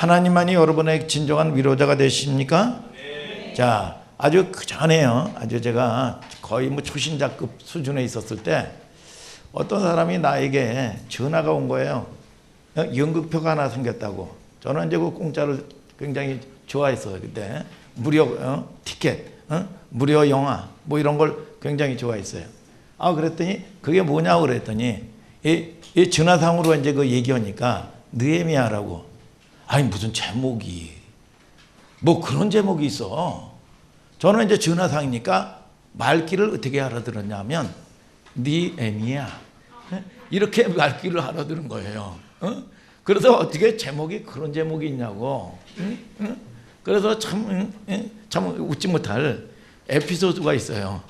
하나님만이 여러분의 진정한 위로자가 되십니까? 네. 자, 아주 그 전에요. 아주 제가 거의 뭐 초신자급 수준에 있었을 때 어떤 사람이 나에게 전화가 온 거예요. 연극표가 하나 생겼다고. 저는 이제 그 공짜를 굉장히 좋아했어요. 그때 무료 티켓, 무료 영화 뭐 이런 걸 굉장히 좋아했어요. 그랬더니 그게 뭐냐고 그랬더니 이 전화상으로 이제 그 얘기하니까 느헤미야라고. 아니 무슨 제목이 뭐 그런 제목이 있어. 저는 이제 전화상이니까 말귀를 어떻게 알아들었냐면 느헤미야 이렇게 말귀를 알아들은 거예요. 그래서 어떻게 제목이 그런 제목이 있냐고. 그래서 참 웃지 못할 에피소드가 있어요.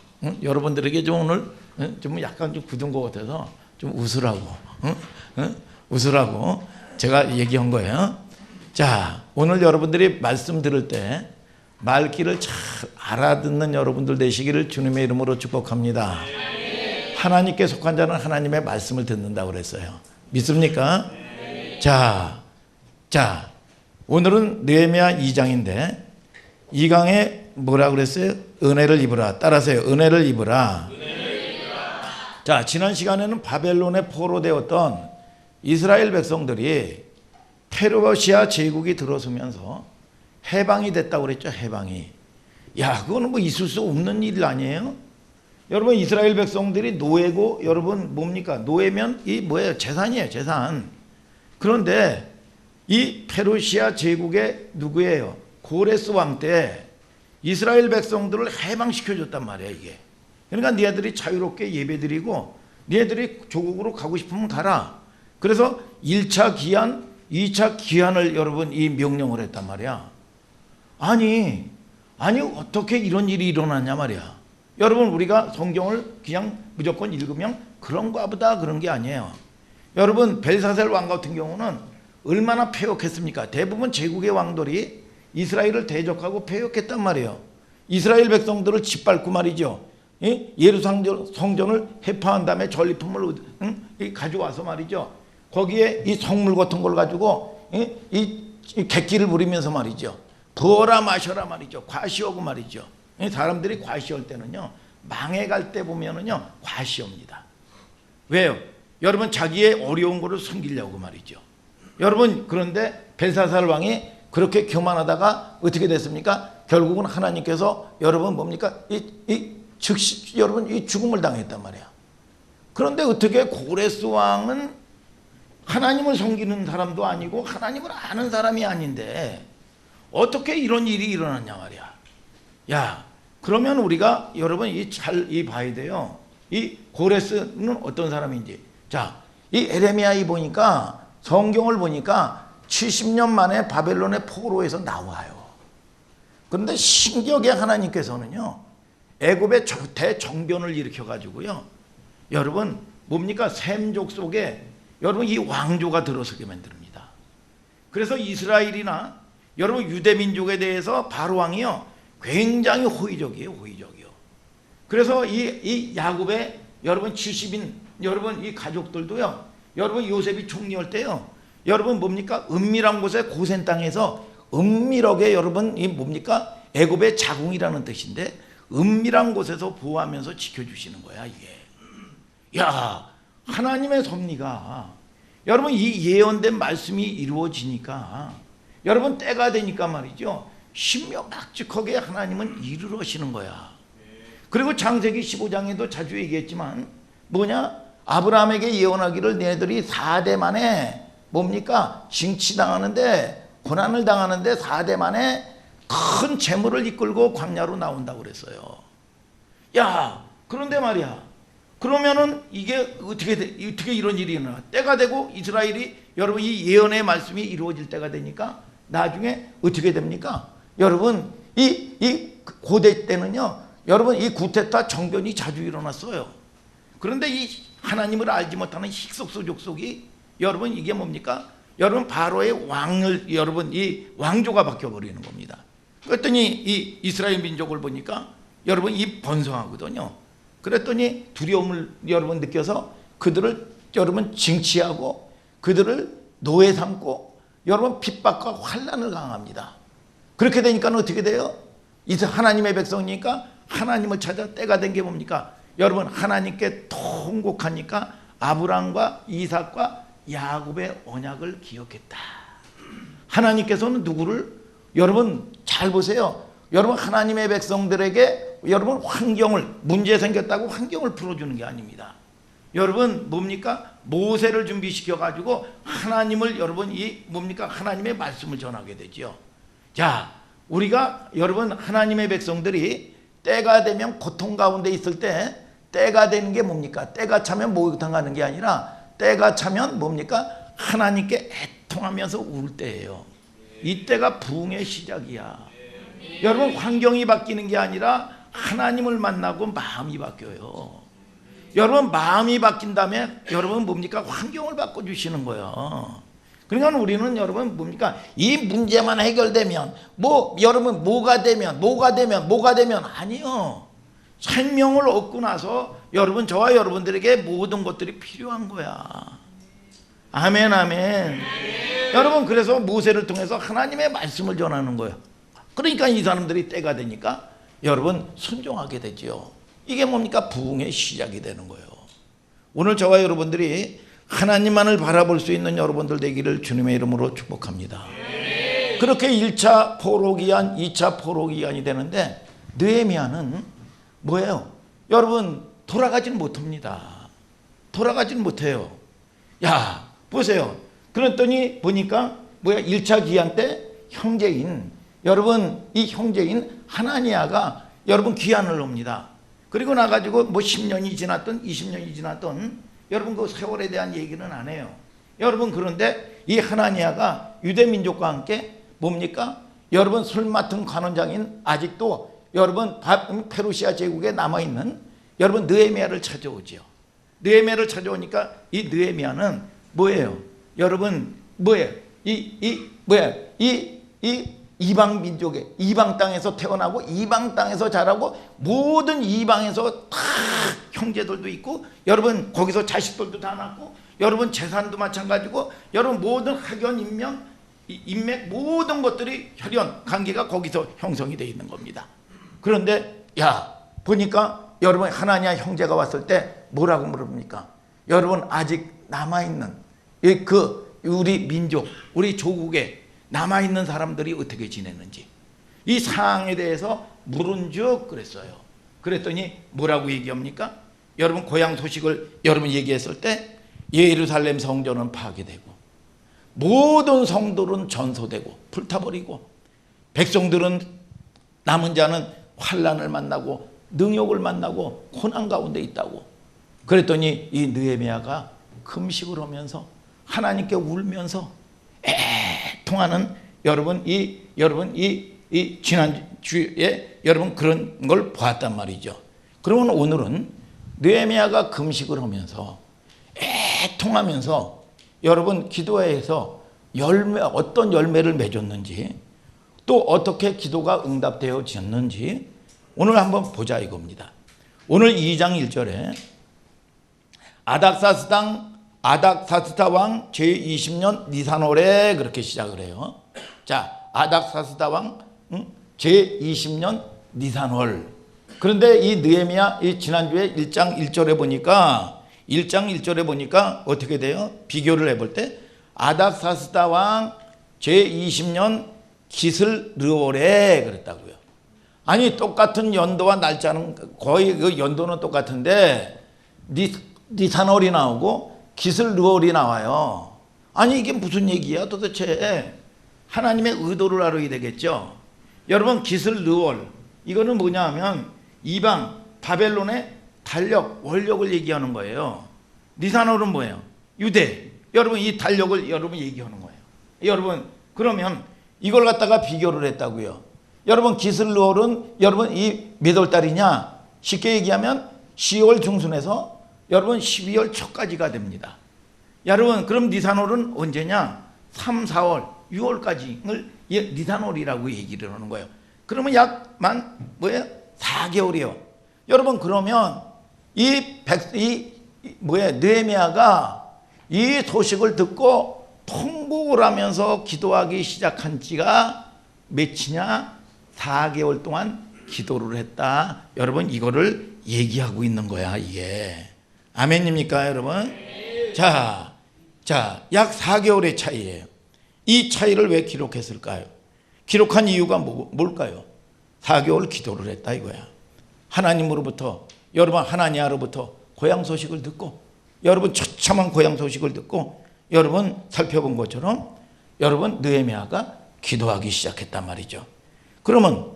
여러분들에게 좀 오늘 좀 약간 좀 굳은 것 같아서 좀 웃으라고 제가 얘기한 거예요. 자, 오늘 여러분들이 말씀 들을 때 말귀를 잘 알아듣는 여러분들 되시기를 주님의 이름으로 축복합니다. 하나님께 속한 자는 하나님의 말씀을 듣는다고 그랬어요. 믿습니까? 자, 오늘은 느헤미야 2장인데 2강에 뭐라 그랬어요? 은혜를 입으라. 따라서요. 은혜를 입으라. 자, 지난 시간에는 바벨론에 포로되었던 이스라엘 백성들이 페르시아 제국이 들어서면서 해방이 됐다고 그랬죠. 해방이. 야, 그거는 뭐 있을 수 없는 일 아니에요? 여러분, 이스라엘 백성들이 노예고, 여러분 뭡니까? 노예면 이 뭐예요? 재산이에요. 재산. 그런데 이 페르시아 제국의 누구예요? 고레스 왕 때 이스라엘 백성들을 해방시켜줬단 말이야, 이게. 그러니까 니네들이 자유롭게 예배드리고 니네들이 조국으로 가고 싶으면 가라. 그래서 1차 기한, 2차 기한을 여러분 이 명령을 했단 말이야. 아니 어떻게 이런 일이 일어났냐 말이야. 여러분, 우리가 성경을 그냥 무조건 읽으면 그런가 보다 그런 게 아니에요. 여러분, 벨사살 왕 같은 경우는 얼마나 패역했습니까? 대부분 제국의 왕들이 이스라엘을 대적하고 패역했단 말이에요. 이스라엘 백성들을 짓밟고 말이죠. 예루살렘 성전을 해파한 다음에 전리품을 가져와서 말이죠. 거기에 이 성물 같은 걸 가지고 이 객기를 부리면서 말이죠. 부어라 마셔라 말이죠. 과시하고 말이죠. 사람들이 과시할 때는요, 망해갈 때 보면은요 과시합니다. 왜요? 여러분, 자기의 어려운 거를 숨기려고 말이죠. 여러분, 그런데 벨사살 왕이 그렇게 교만하다가 어떻게 됐습니까? 결국은 하나님께서 여러분 뭡니까? 즉시 여러분 이 죽음을 당했단 말이야. 그런데 어떻게 고레스 왕은 하나님을 섬기는 사람도 아니고 하나님을 아는 사람이 아닌데 어떻게 이런 일이 일어났냐 말이야. 야, 그러면 우리가 여러분 잘 봐야 돼요. 이 고레스는 어떤 사람인지. 자, 이 에레미야 보니까 성경을 보니까 70년 만에 바벨론의 포로에서 나와요. 그런데 신기하게 하나님께서는요, 애굽의 대정변을 일으켜 가지고요, 여러분 뭡니까? 셈족 속에 여러분 이 왕조가 들어서게 만듭니다. 그래서 이스라엘이나 여러분 유대민족에 대해서 바로 왕이요 굉장히 호의적이에요. 그래서 이 야곱의 여러분 70인 여러분 이 가족들도요, 여러분 요셉이 총리할 때요, 여러분 뭡니까? 은밀한 곳에 고센 땅에서 은밀하게 여러분 이 뭡니까? 애굽의 자궁이라는 뜻인데 은밀한 곳에서 보호하면서 지켜주시는 거야, 이게. 야, 하나님의 섭리가 여러분 이 예언된 말씀이 이루어지니까 여러분 때가 되니까 말이죠, 신명막직하게 하나님은 일을 하시는 거야. 그리고 창세기 15장에도 자주 얘기했지만 뭐냐? 아브라함에게 예언하기를 너희들이 4대 만에 뭡니까? 징치당하는데, 고난을 당하는데 4대 만에 큰 재물을 이끌고 광야로 나온다고 그랬어요. 야, 그런데 말이야, 그러면은 이게 어떻게 이런 일이 일어나? 때가 되고 이스라엘이 여러분 이 예언의 말씀이 이루어질 때가 되니까 나중에 어떻게 됩니까? 여러분 이 고대 때는요, 여러분 이 구테타 정변이 자주 일어났어요. 그런데 이 하나님을 알지 못하는 힉속 족속이 여러분 이게 뭡니까? 여러분 바로의 왕을 여러분 이 왕조가 바뀌어 버리는 겁니다. 그랬더니 이 이스라엘 민족을 보니까 여러분 이 번성하거든요. 그랬더니 두려움을 여러분 느껴서 그들을 여러분 징치하고 그들을 노예 삼고 여러분 핍박과 환난을 당합니다. 그렇게 되니까 어떻게 돼요? 이제 하나님의 백성이니까 하나님을 찾아 때가 된 게 뭡니까? 여러분 하나님께 통곡하니까 아브라함과 이삭과 야곱의 언약을 기억했다. 하나님께서는 누구를 여러분 잘 보세요. 여러분 하나님의 백성들에게 여러분 환경을 문제 생겼다고 환경을 풀어주는 게 아닙니다. 여러분 뭡니까? 모세를 준비시켜 가지고 하나님을 여러분 이 뭡니까? 하나님의 말씀을 전하게 되죠. 자, 우리가 여러분 하나님의 백성들이 때가 되면 고통 가운데 있을 때 때가 되는 게 뭡니까? 때가 차면 목욕탕 가는 게 아니라 때가 차면 뭡니까? 하나님께 애통하면서 울 때예요. 이때가 부흥의 시작이야. 여러분 환경이 바뀌는 게 아니라 하나님을 만나고 마음이 바뀌어요. 여러분 마음이 바뀐 다음에 여러분 뭡니까? 환경을 바꿔주시는 거예요. 그러니까 우리는 여러분 뭡니까? 이 문제만 해결되면 뭐 여러분 뭐가 되면 아니요. 생명을 얻고 나서 여러분 저와 여러분들에게 모든 것들이 필요한 거야. 아멘 아멘. 여러분 그래서 모세를 통해서 하나님의 말씀을 전하는 거예요. 그러니까 이 사람들이 때가 되니까 여러분 순종하게 되죠. 이게 뭡니까? 부흥의 시작이 되는 거예요. 오늘 저와 여러분들이 하나님만을 바라볼 수 있는 여러분들 되기를 주님의 이름으로 축복합니다. 그렇게 1차 포로기한 2차 포로기한이 되는데 느헤미야는 뭐예요? 여러분 돌아가지는 못합니다. 돌아가지는 못해요. 야 보세요. 그랬더니 보니까 뭐야 1차 기한 때 형제인 여러분 이 형제인 하나니아가 여러분 귀환을 옵니다. 그리고 나가지고 뭐 10년이 지났던 20년이 지났던 여러분 그 세월에 대한 얘기는 안 해요. 여러분 그런데 이 하나니아가 유대민족과 함께 뭡니까? 여러분 술 맡은 관원장인 아직도 여러분 페르시아 제국에 남아있는 여러분 느헤미야를 찾아오죠. 느헤미야를 찾아오니까 이 느헤미야는 뭐예요? 여러분 뭐예요? 이 이방 민족의 이방 땅에서 태어나고 이방 땅에서 자라고 모든 이방에서 다 형제들도 있고 여러분 거기서 자식들도 다 낳고 여러분 재산도 마찬가지고 여러분 모든 학연 인맥 모든 것들이 혈연 관계가 거기서 형성이 되어 있는 겁니다. 그런데 야 보니까 여러분 하나니아 형제가 왔을 때 뭐라고 물습니까? 여러분 아직 남아있는 그 우리 민족 우리 조국에 남아있는 사람들이 어떻게 지냈는지 이 상황에 대해서 물은 즉 그랬어요. 그랬더니 뭐라고 얘기합니까? 여러분 고향 소식을 여러분 얘기했을 때 예루살렘 성전은 파괴되고 모든 성들은 전소되고 불타버리고 백성들은 남은 자는 환난을 만나고 능욕을 만나고 고난 가운데 있다고. 그랬더니 이 느헤미야가 금식을 하면서 하나님께 울면서 애통하는 여러분 이 지난주에 여러분 그런 걸 보았단 말이죠. 그러면 오늘은 느헤미야가 금식을 하면서 애통하면서 여러분 기도회에서 어떤 열매를 맺었는지 또 어떻게 기도가 응답되어졌는지 오늘 한번 보자 이겁니다. 오늘 2장 1절에 아닥사스다 왕 제20년 니산월에 그렇게 시작을 해요. 자, 아닥사스다 왕 제20년 니산월. 그런데 이 느헤미야 이 지난주에 1장 1절에 보니까 어떻게 돼요? 비교를 해볼 때 아닥사스다 왕 제20년 기슬르월에 그랬다고요. 아니 똑같은 연도와 날짜는 거의 그 연도는 똑같은데 니산월이 나오고 기슬르월이 나와요. 아니 이게 무슨 얘기야 도대체? 하나님의 의도를 알아야 되겠죠. 여러분 기슬르월 이거는 뭐냐 하면 이방 바벨론의 달력 원력을 얘기하는 거예요. 니산월은 뭐예요? 유대. 여러분 이 달력을 여러분 얘기하는 거예요. 여러분 그러면 이걸 갖다가 비교를 했다고요. 여러분 기슬르월은 여러분 이 몇 월 달이냐? 쉽게 얘기하면 10월 중순에서 여러분 12월 초까지가 됩니다. 여러분 그럼 니산월은 언제냐? 3, 4월, 6월까지를 니산월이라고 얘기를 하는 거예요. 그러면 약만 뭐예요? 4개월이요. 여러분 그러면 느헤미야가 이 소식을 듣고 통곡을 하면서 기도하기 시작한 지가 며칠이냐? 4개월 동안 기도를 했다. 여러분 이거를 얘기하고 있는 거야 이게. 아멘입니까 여러분? 자, 약 4개월의 차이예요. 이 차이를 왜 기록했을까요? 기록한 이유가 뭘까요? 4개월 기도를 했다 이거야. 하나님으로부터, 여러분 하나니아로부터 고향 소식을 듣고, 여러분 처참한 고향 소식을 듣고, 여러분 살펴본 것처럼 여러분 느헤미야가 기도하기 시작했단 말이죠. 그러면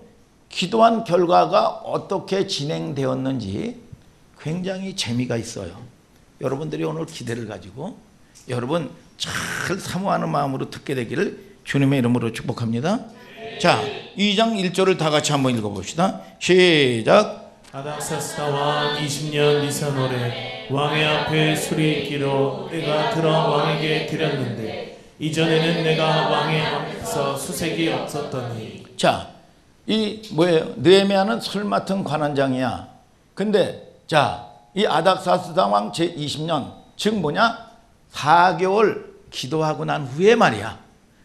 기도한 결과가 어떻게 진행되었는지 굉장히 재미가 있어요. 여러분들이 오늘 기대를 가지고 여러분 잘 사모하는 마음으로 듣게 되기를 주님의 이름으로 축복합니다. 자, 2장 1절을 다 같이 한번 읽어봅시다. 시작. 아닥사스다 왕 20년 니산월에 왕의 앞에 술이 있기로 내가 들어 왕에게 드렸는데 이전에는 내가 왕의 앞에서 수색이 없었더니. 자, 이 뭐예요? 느헤미야는 술 맡은 관원장이야. 근데 자, 이 아닥사스다 왕 제20년 즉 뭐냐? 4개월 기도하고 난 후에 말이야.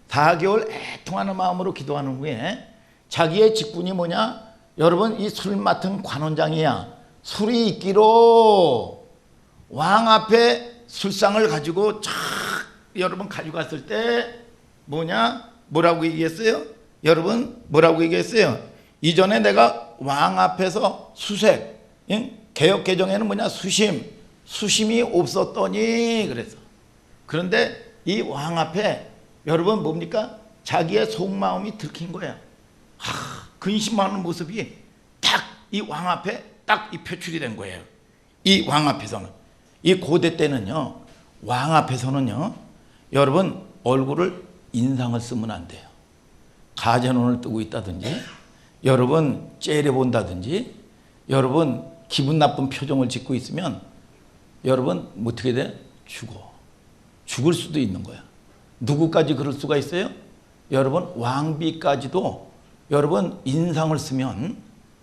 4개월 애통하는 마음으로 기도하는 후에 자기의 직분이 뭐냐? 여러분 이 술 맡은 관원장이야. 술이 있기로 왕 앞에 술상을 가지고 쫙 여러분 가져갔을 때 뭐냐? 뭐라고 얘기했어요? 여러분 뭐라고 얘기했어요? 이전에 내가 왕 앞에서 수색, 개역 개정에는 뭐냐? 수심이 없었더니 그래서. 그런데 이 왕 앞에 여러분 뭡니까? 자기의 속마음이 들킨 거야. 근심하는 모습이 딱 이 왕 앞에 딱 이 표출이 된 거예요. 이 왕 앞에서는. 이 고대 때는요. 왕 앞에서는요. 여러분 얼굴을 인상을 쓰면 안 돼요. 가제눈을 뜨고 있다든지 여러분 째려본다든지 여러분 기분 나쁜 표정을 짓고 있으면 여러분 어떻게 돼? 죽을 수도 있는 거야. 누구까지 그럴 수가 있어요? 여러분 왕비까지도 여러분 인상을 쓰면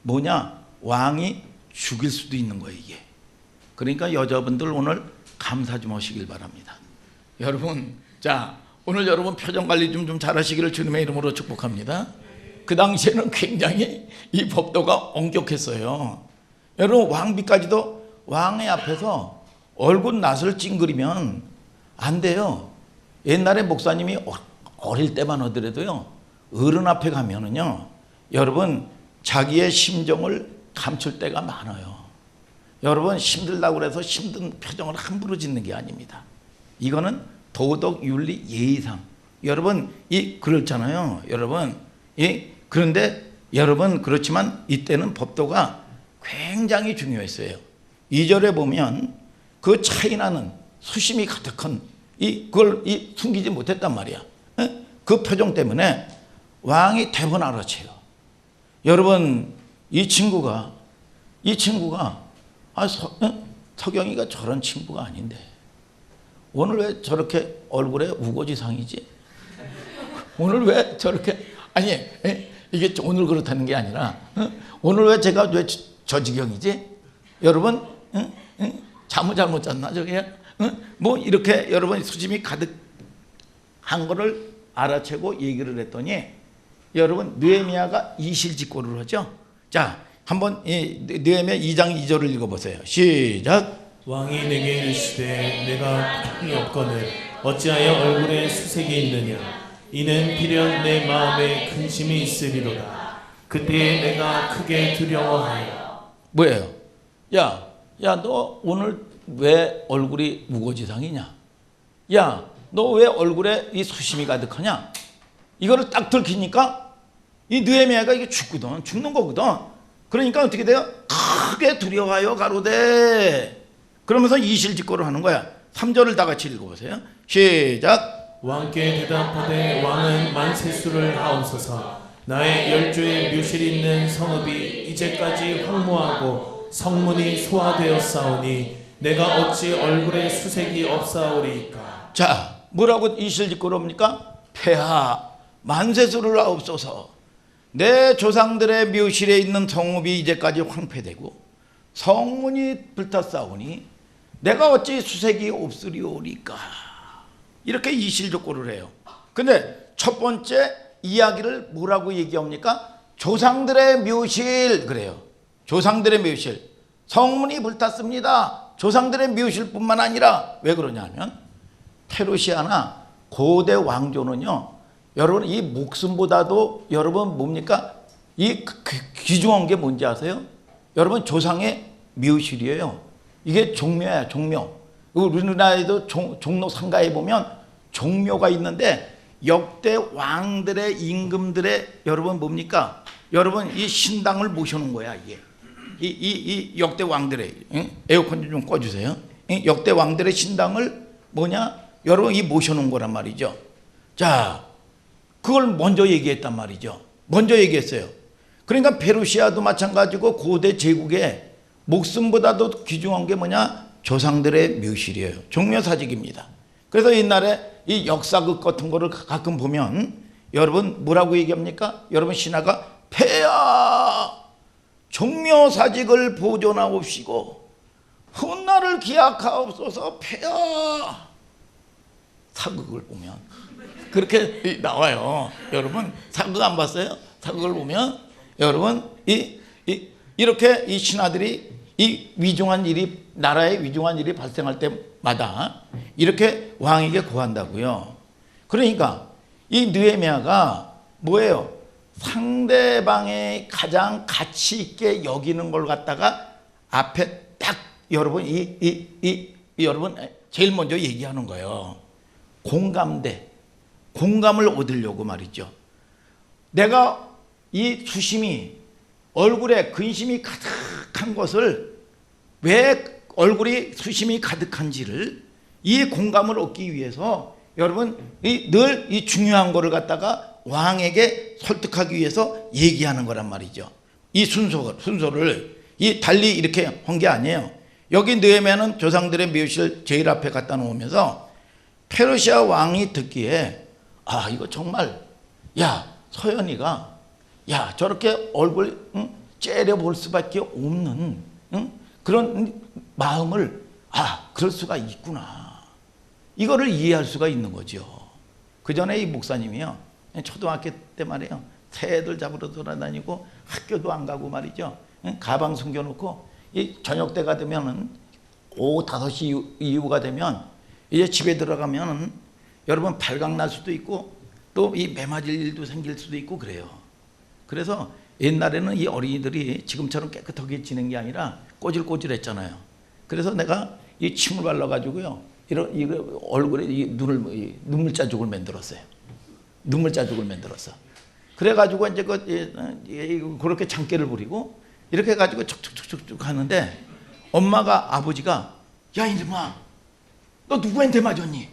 뭐냐? 왕이 죽일 수도 있는 거예요 이게. 그러니까 여자분들 오늘 감사 좀 하시길 바랍니다. 여러분 자 오늘 여러분 표정 관리 좀 잘하시기를 주님의 이름으로 축복합니다. 그 당시에는 굉장히 이 법도가 엄격했어요. 여러분 왕비까지도 왕의 앞에서 얼굴 낯을 찡그리면 안 돼요. 옛날에 목사님이 어릴 때만 하더라도요. 어른 앞에 가면은요. 여러분 자기의 심정을 감출 때가 많아요. 여러분 힘들다고 그래서 힘든 표정을 함부로 짓는 게 아닙니다. 이거는 도덕 윤리 예의상 여러분 그렇잖아요. 여러분 그런데 여러분 그렇지만 이때는 법도가 굉장히 중요했어요. 2절에 보면 그 차이나는 수심이 가득한 그걸 숨기지 못했단 말이야. 그 표정 때문에 왕이 대번 알아채요. 여러분 이 친구가 서경이가 저런 친구가 아닌데 오늘 왜 저렇게 얼굴에 우거지상이지? 오늘 왜 저렇게 이게 오늘 그렇다는 게 아니라 오늘 왜 제가 왜 저 지경이지? 여러분 잠을 잘못 잤나 저게? 뭐 이렇게 여러분 수심이 가득한 거를 알아채고 얘기를 했더니 여러분 느헤미야가 이실직고를 하죠. 자 한번 느헤미야 2장 2절을 읽어보세요. 시작. 왕이 내게 이르시되 내가 힘이 없거늘 어찌하여 얼굴에 수색이 있느냐? 이는 비련 내 마음에 근심이 있으리로다. 그때에 내가 크게 두려워하여. 뭐예요? 야 너 오늘 왜 얼굴이 우거지상이냐? 야 너 왜 얼굴에 이 수심이 가득하냐? 이거를 딱 들키니까 이 느헤미야가 이게 죽는 거거든. 그러니까 어떻게 돼요? 크게 두려워하여 가로되. 그러면서 이실직고를 하는 거야. 3절을 다 같이 읽어보세요. 시작. 왕께 대답하되 왕은 만세수를 하옵소서. 나의 열조의 묘실이 있는 성읍이 이제까지 황무하고 성문이 소화되었사오니 내가 어찌 얼굴에 수색이 없사오리이까. 자 뭐라고 이실직고를 합니까? 폐하 만세수를 하옵소서. 내 조상들의 묘실에 있는 성읍이 이제까지 황폐되고 성문이 불탔사오니 내가 어찌 수색이 없으리오리까. 이렇게 이실적고를 해요. 근데 첫 번째 이야기를 뭐라고 얘기합니까? 조상들의 묘실 그래요. 조상들의 묘실. 성문이 불탔습니다. 조상들의 묘실뿐만 아니라 왜 그러냐면 페르시아나 고대 왕조는요, 여러분 이 목숨보다도 여러분 뭡니까? 이 귀중한 게 뭔지 아세요? 여러분 조상의 묘실이에요. 이게 종묘야, 종묘. 우리나라에도 종로 상가에 보면 종묘가 있는데 역대 왕들의 임금들의 여러분 뭡니까? 여러분 이 신당을 모셔놓은 거야 이게. 이 역대 왕들의 에어컨 좀 꺼주세요. 역대 왕들의 신당을 뭐냐? 여러분 이 모셔놓은 거란 말이죠. 자, 그걸 먼저 얘기했단 말이죠. 먼저 얘기했어요. 그러니까 페르시아도 마찬가지고 고대 제국에 목숨보다도 귀중한 게 뭐냐? 조상들의 묘실이에요. 종묘사직입니다. 그래서 옛날에 이 역사극 같은 거를 가끔 보면 여러분 뭐라고 얘기합니까? 여러분 신하가 폐하 종묘사직을 보존하옵시고 훗날을 기약하옵소서 폐하. 사극을 보면 그렇게 나와요. 여러분 사극 안 봤어요? 사극을 보면 여러분 이렇게 이 신하들이 이 위중한 일이 나라에 위중한 일이 발생할 때마다 이렇게 왕에게 고한다고요. 그러니까 이 느헤미야가 뭐예요? 상대방의 가장 가치 있게 여기는 걸 갖다가 앞에 딱 여러분 여러분 제일 먼저 얘기하는 거예요. 공감을 얻으려고 말이죠. 내가 이 수심이 얼굴에 근심이 가득한 것을 왜 얼굴이 수심이 가득한지를 이 공감을 얻기 위해서 여러분 늘 이 중요한 거를 갖다가 왕에게 설득하기 위해서 얘기하는 거란 말이죠. 이 순서를 이 달리 이렇게 한 게 아니에요. 여기 느헤미야는 조상들의 묘실 제일 앞에 갖다 놓으면서 페르시아 왕이 듣기에 아 이거 정말 야 서연이가 야 저렇게 얼굴 째려볼 수밖에 없는 그런 마음을 그럴 수가 있구나. 이거를 이해할 수가 있는 거죠. 그 전에 이 목사님이요 초등학교 때 말이에요 새들 잡으러 돌아다니고 학교도 안 가고 말이죠. 가방 숨겨놓고 이 저녁 때가 되면은 오후 5시 이후가 되면 이제 집에 들어가면 여러분 발각 날 수도 있고 또 이 매 맞을 일도 생길 수도 있고 그래요. 그래서 옛날에는 이 어린이들이 지금처럼 깨끗하게 지낸 게 아니라 꼬질꼬질했잖아요. 그래서 내가 이 침을 발라가지고요 이런 얼굴에 이 눈물 자국을 만들었어요. 눈물 자국을 만들었어. 그래가지고 이제 그렇게 장깨를 부리고 이렇게 해가지고 촉촉촉촉 하는데 엄마가 아버지가 야 이놈아 너 누구한테 맞았니?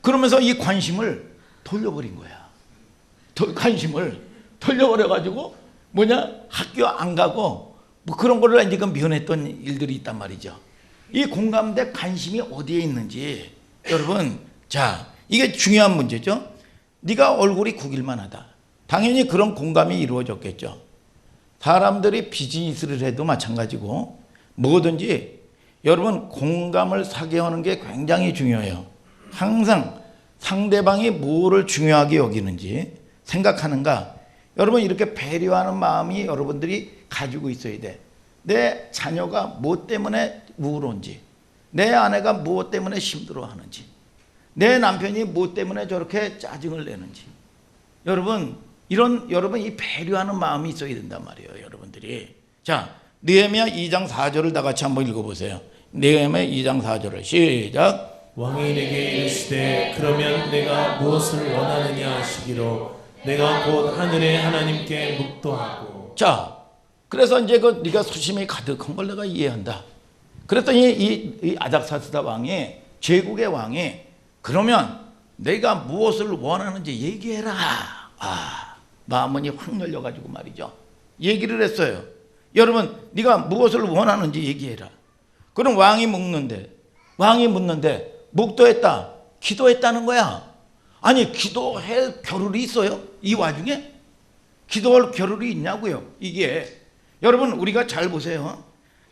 그러면서 이 관심을 돌려버린 거야. 관심을 돌려버려가지고 뭐냐 학교 안 가고 뭐 그런 거를 지금 면했던 일들이 있단 말이죠. 이 공감대 관심이 어디에 있는지 여러분 자 이게 중요한 문제죠. 네가 얼굴이 구길만 하다. 당연히 그런 공감이 이루어졌겠죠. 사람들이 비즈니스를 해도 마찬가지고 뭐든지 여러분 공감을 사게 하는 게 굉장히 중요해요. 항상 상대방이 뭐를 중요하게 여기는지 생각하는가 여러분 이렇게 배려하는 마음이 여러분들이 가지고 있어야 돼. 내 자녀가 뭐 때문에 우울한지 내 아내가 뭐 때문에 힘들어하는지 내 남편이 뭐 때문에 저렇게 짜증을 내는지 여러분 여러분 이 배려하는 마음이 있어야 된단 말이에요. 여러분들이 자 느헤미야 2장 4절을 다 같이 한번 읽어보세요. 느헤미야 2장 4절을 시작. 왕이 내게 이르시되 그러면 내가 무엇을 원하느냐 하시기로 내가 곧 하늘의 하나님께 묵도하고. 자 그래서 이제 네가 수심이 가득한 걸 내가 이해한다. 그랬더니 이 아닥사스다 왕이 제국의 왕이 그러면 내가 무엇을 원하는지 얘기해라. 마음이 확 열려가지고 말이죠. 얘기를 했어요. 여러분 네가 무엇을 원하는지 얘기해라. 그럼 왕이 묻는데 묵도했다. 기도했다는 거야. 아니 기도할 겨를이 있어요? 이 와중에? 기도할 겨를이 있냐고요. 이게 여러분 우리가 잘 보세요.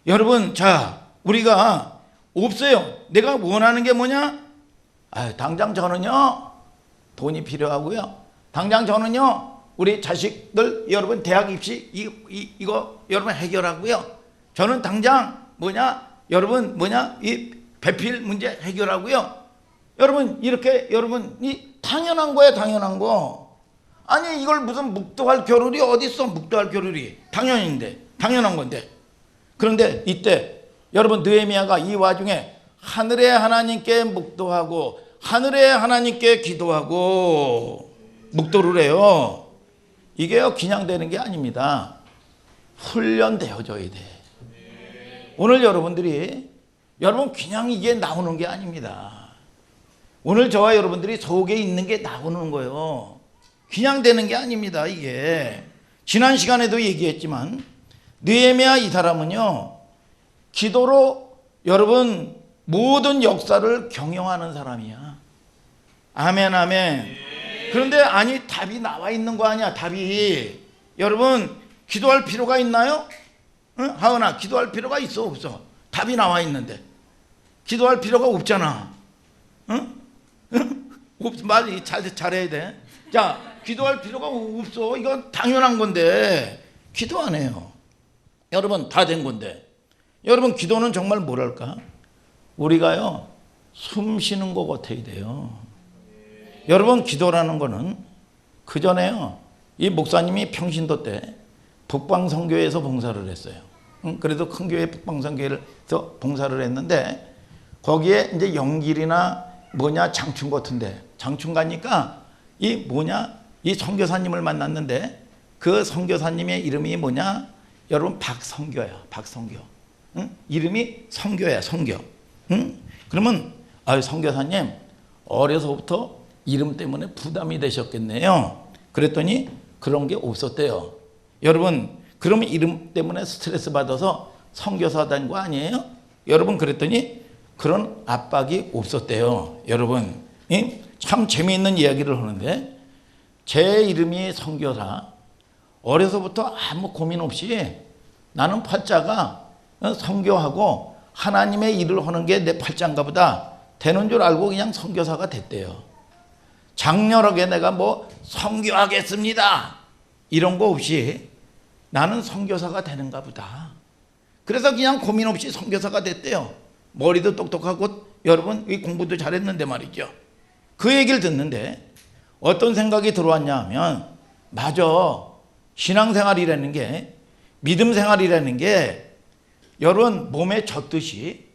여러분 자 우리가 없어요. 내가 원하는 게 뭐냐? 당장 저는요 돈이 필요하고요. 당장 저는요 우리 자식들 여러분 대학 입시 이거 여러분 해결하고요. 저는 당장 여러분 이 배필 문제 해결하고요. 여러분 이렇게 여러분이 당연한 거예요. 당연한 거. 아니 이걸 무슨 묵도할 겨를이 어디 있어? 묵도할 겨를이 당연한 건데. 그런데 이때 여러분 느헤미야가 이 와중에 하늘의 하나님께 묵도하고 하늘의 하나님께 기도하고 묵도를 해요. 이게요 그냥 되는 게 아닙니다. 훈련되어져야 돼. 오늘 여러분들이 여러분 그냥 이게 나오는 게 아닙니다. 오늘 저와 여러분들이 속에 있는 게 나오는 거예요. 그냥 되는 게 아닙니다. 이게 지난 시간에도 얘기했지만 느헤미야 이 사람은요 기도로 여러분 모든 역사를 경영하는 사람이야. 아멘 아멘. 그런데 아니 답이 나와 있는 거 아니야. 답이 여러분 기도할 필요가 있나요? 응? 하은아 기도할 필요가 있어 없어? 답이 나와 있는데 기도할 필요가 없잖아. 응? 말 잘해야 돼. 자 기도할 필요가 없어. 이건 당연한 건데 기도 안 해요. 여러분 다 된 건데 여러분 기도는 정말 뭐랄까 우리가요 숨 쉬는 것 같아야 돼요. 여러분 기도라는 거는 그전에요 이 목사님이 평신도 때 북방선교회에서 봉사를 했어요. 그래도 큰 교회 북방선교회에서 봉사를 했는데 거기에 이제 영길이나 장충 같은데 장충 가니까 이 선교사님을 만났는데 그 선교사님의 이름이 여러분 박성교야. 박성교. 이름이 성교야. 성교. 그러면 선교사님 어려서부터 이름 때문에 부담이 되셨겠네요. 그랬더니 그런 게 없었대요. 여러분 그러면 이름 때문에 스트레스 받아서 선교사 된 거 아니에요? 여러분 그랬더니 그런 압박이 없었대요. 여러분 참 재미있는 이야기를 하는데 제 이름이 선교사 어려서부터 아무 고민 없이 나는 팔자가 선교하고 하나님의 일을 하는 게 내 팔자인가 보다 되는 줄 알고 그냥 선교사가 됐대요. 장렬하게 내가 선교하겠습니다 이런 거 없이 나는 선교사가 되는가 보다. 그래서 그냥 고민 없이 선교사가 됐대요. 머리도 똑똑하고 여러분 공부도 잘했는데 말이죠. 그 얘기를 듣는데 어떤 생각이 들어왔냐 하면 맞아. 신앙생활이라는 게 믿음 생활이라는 게 여러분 몸에 젖듯이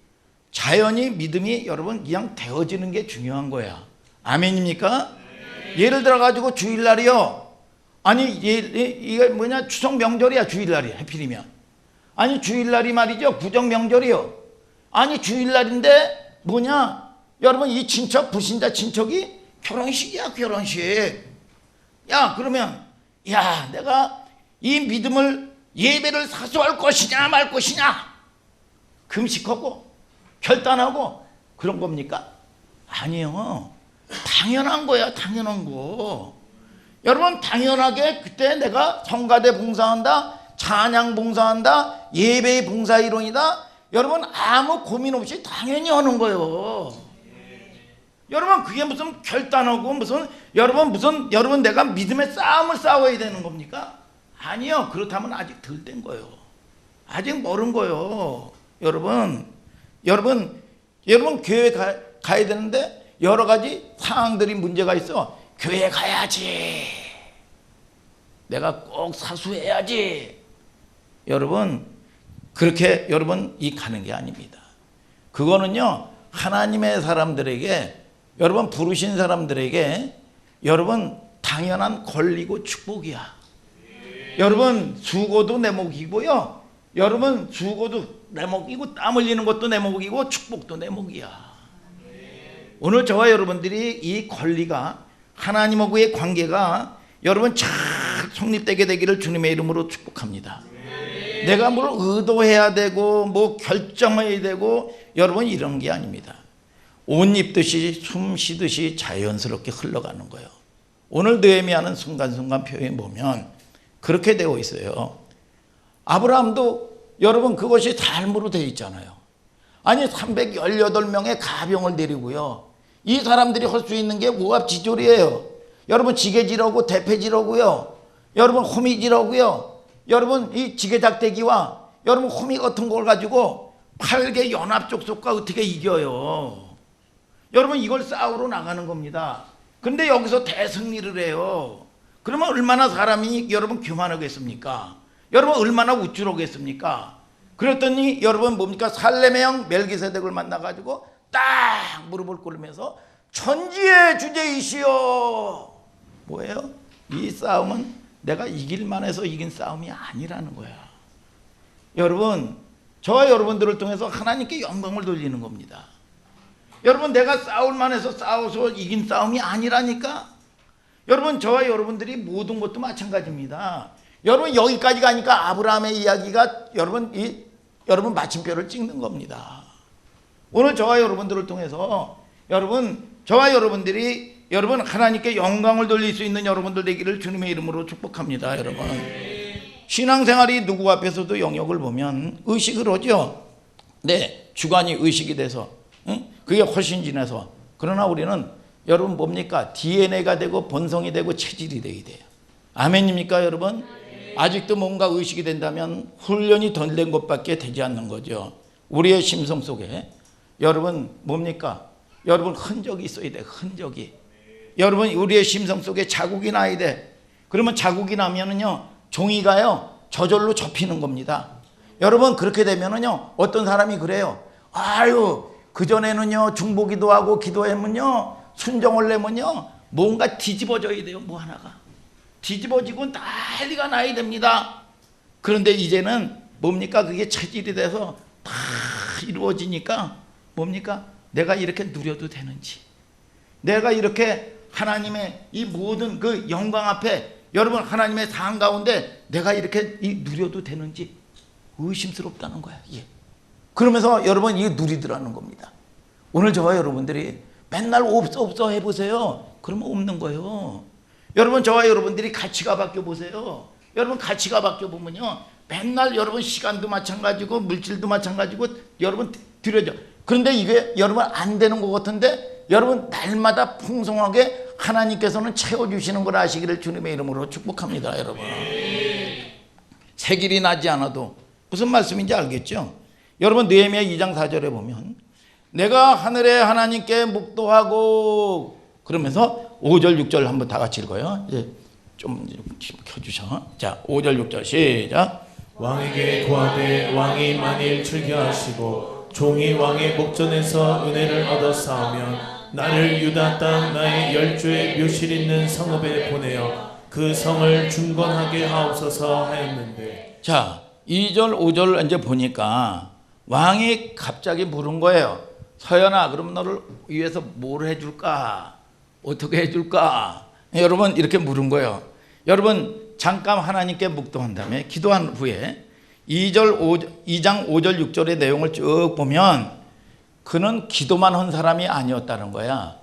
자연히 믿음이 여러분 그냥 되어지는 게 중요한 거야. 아멘입니까? 예를 들어 가지고 주일날이요. 아니 이게 추석 명절이야. 주일날이 하필이면 아니 주일날이 말이죠 구정 명절이요. 아니 주일날인데 여러분 이 친척 불신자 친척이 결혼식이야. 결혼식. 야 그러면 내가 이 믿음을 예배를 사수할 것이냐 말 것이냐 금식하고 결단하고 그런 겁니까? 아니요. 당연한 거야. 당연한 거. 여러분 당연하게 그때 내가 성가대 봉사한다, 찬양 봉사한다, 예배 봉사 이론이다. 여러분 아무 고민 없이 당연히 하는 거예요. 여러분 그게 무슨 결단하고 여러분 내가 믿음의 싸움을 싸워야 되는 겁니까? 아니요. 그렇다면 아직 덜 된 거예요. 아직 멀은 거예요. 여러분 교회 가야 되는데 여러 가지 상황들이 문제가 있어. 교회 가야지. 내가 꼭 사수해야지. 여러분 그렇게 이 가는 게 아닙니다. 그거는요 하나님의 사람들에게 여러분 부르신 사람들에게 여러분 당연한 권리고 축복이야. 여러분 수고도 내 몫이고요. 여러분 수고도 내 몫이고 땀 흘리는 것도 내 몫이고 축복도 내 몫이야. 오늘 저와 여러분들이 이 권리가 하나님하고의 관계가 여러분 잘 성립되게 되기를 주님의 이름으로 축복합니다. 내가 뭘 의도해야 되고 결정해야 되고 여러분 이런 게 아닙니다. 옷 입듯이 숨 쉬듯이 자연스럽게 흘러가는 거예요. 오늘 느헤미야는 순간순간 표현에 보면 그렇게 되어 있어요. 아브라함도 여러분 그것이 삶으로 되어 있잖아요. 아니 318명의 가병을 데리고요. 이 사람들이 할 수 있는 게 오합지졸이에요. 여러분 지게질하고 대패질하고요. 여러분 호미질하고요. 여러분 이 지게작대기와 여러분 호미 같은 걸 가지고 8개 연합족속과 어떻게 이겨요. 여러분 이걸 싸우러 나가는 겁니다. 그런데 여기서 대승리를 해요. 그러면 얼마나 사람이 여러분 교만하겠습니까? 여러분 얼마나 우쭐하겠습니까? 그랬더니 여러분 뭡니까? 살렘의 형 멜기세덱을 만나가지고 딱 무릎을 꿇으면서 천지의 주제이시여. 뭐예요? 이 싸움은 내가 이길만 해서 이긴 싸움이 아니라는 거야. 여러분 저와 여러분들을 통해서 하나님께 영광을 돌리는 겁니다. 여러분 내가 싸울만 해서 싸워서 이긴 싸움이 아니라니까. 여러분 저와 여러분들이 모든 것도 마찬가지입니다. 여러분 여기까지 가니까 아브라함의 이야기가 여러분 마침표를 찍는 겁니다. 오늘 저와 여러분들을 통해서 저와 여러분들이 여러분 하나님께 영광을 돌릴 수 있는 여러분들 되기를 주님의 이름으로 축복합니다. 여러분 신앙생활이 누구 앞에서도 영역을 보면 의식을 하죠. 네, 주관이 의식이 돼서 그게 훨씬 지나서. 그러나 우리는 여러분 뭡니까? DNA가 되고 본성이 되고 체질이 되어야 돼요. 아멘입니까 여러분? 아직도 뭔가 의식이 된다면 훈련이 덜 된 것밖에 되지 않는 거죠. 우리의 심성 속에 여러분 뭡니까? 여러분 흔적이 있어야 돼. 흔적이. 여러분 우리의 심성 속에 자국이 나야 돼. 그러면 자국이 나면은요 종이가요 저절로 접히는 겁니다. 여러분 그렇게 되면은요 어떤 사람이 그래요. 아유 그전에는요 중보기도 하고 기도하면요 순정을 내면요 뭔가 뒤집어져야 돼요. 뭐 하나가 뒤집어지고 난리가 나야 됩니다. 그런데 이제는 뭡니까? 그게 체질이 돼서 다 이루어지니까 뭡니까? 내가 이렇게 누려도 되는지, 내가 이렇게 하나님의 이 모든 그 영광 앞에 여러분 하나님의 상 가운데 내가 이렇게 누려도 되는지 의심스럽다는 거야. 예. 그러면서 여러분 이게 누리더라는 겁니다. 오늘 저와 여러분들이 맨날 없어 해보세요. 그러면 없는 거예요. 여러분 저와 여러분들이 가치가 바뀌어 보세요. 여러분 가치가 바뀌어 보면요 맨날 여러분 시간도 마찬가지고 물질도 마찬가지고 여러분 들여져. 그런데 이게 여러분 안 되는 것 같은데 여러분 날마다 풍성하게 하나님께서는 채워주시는 걸 아시기를 주님의 이름으로 축복합니다. 여러분 색일이 나지 않아도 무슨 말씀인지 알겠죠? 여러분 느헤미야 2장 4절에 보면 내가 하늘의 하나님께 묵도하고 그러면서 5절 6절 한번 다 같이 읽어요. 이제 좀 켜주셔. 자 5절 6절 시작. 왕에게 고하되 왕이 만일 즐겨하시고 종이 왕의 목전에서 은혜를 얻어 싸우면 나를 유다 땅 나의 열조의 묘실 있는 성읍에 보내어 그 성을 중건하게 하옵소서 하였는데. 자 2절 5절 이제 보니까 왕이 갑자기 물은 거예요. 서연아 그럼 너를 위해서 뭘 해줄까? 어떻게 해줄까? 여러분 이렇게 물은 거예요. 여러분 잠깐 하나님께 묵도한 다음에 기도한 후에 2장 5절 6절의 내용을 쭉 보면 그는 기도만 한 사람이 아니었다는 거야.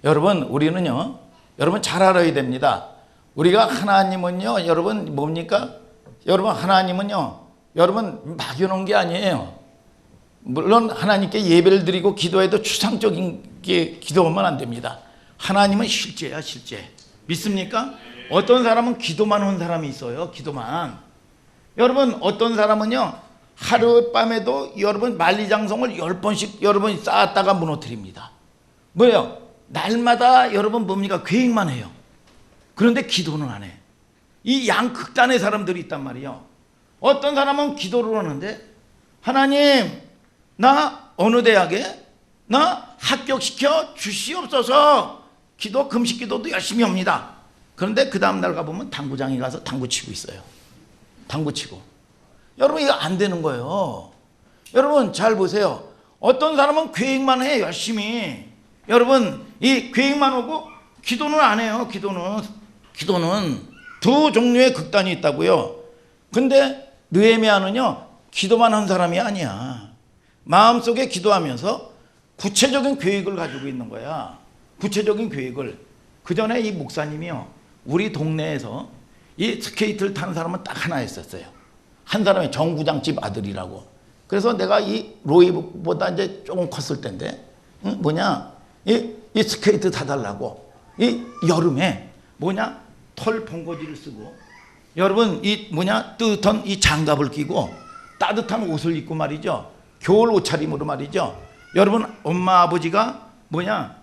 여러분 우리는요 여러분 잘 알아야 됩니다. 우리가 하나님은요 여러분 뭡니까? 여러분 하나님은요 여러분 막연한 게 아니에요. 물론 하나님께 예배를 드리고 기도해도 추상적인 게 기도하면 안 됩니다. 하나님은 실제야 실제. 믿습니까? 어떤 사람은 기도만 한 사람이 있어요. 기도만. 여러분 어떤 사람은요 하룻밤에도 여러분 만리장성을 10번씩 여러분 쌓았다가 무너뜨립니다. 뭐예요? 날마다 여러분 뭡니까? 계획만 해요. 그런데 기도는 안 해. 이 양극단의 사람들이 있단 말이에요. 어떤 사람은 기도를 하는데 하나님 나 어느 대학에 나 합격시켜 주시옵소서. 기도 금식 기도도 열심히 합니다. 그런데 그 다음날 가보면 당구장에 가서 당구 치고 있어요. 당구 치고. 여러분 이거 안 되는 거예요. 여러분 잘 보세요. 어떤 사람은 계획만 해 열심히. 여러분 이 계획만 하고 기도는 안 해요. 기도는 두 종류의 극단이 있다고요. 근데 느헤미야는요 기도만 한 사람이 아니야. 마음속에 기도하면서 구체적인 계획을 가지고 있는 거야. 구체적인 계획을. 그 전에 이 목사님이요 우리 동네에서 이 스케이트를 타는 사람은 딱 하나 있었어요. 한 사람이 정구장집 아들이라고. 그래서 내가 이 로이보다 이제 조금 컸을 때인데 뭐냐 이 이 스케이트 사달라고 이 여름에 뭐냐 털 봉고지를 쓰고 여러분 이 뭐냐 뜨뜻한 이 장갑을 끼고 따뜻한 옷을 입고 말이죠. 겨울 옷차림으로 말이죠. 여러분 엄마 아버지가 뭐냐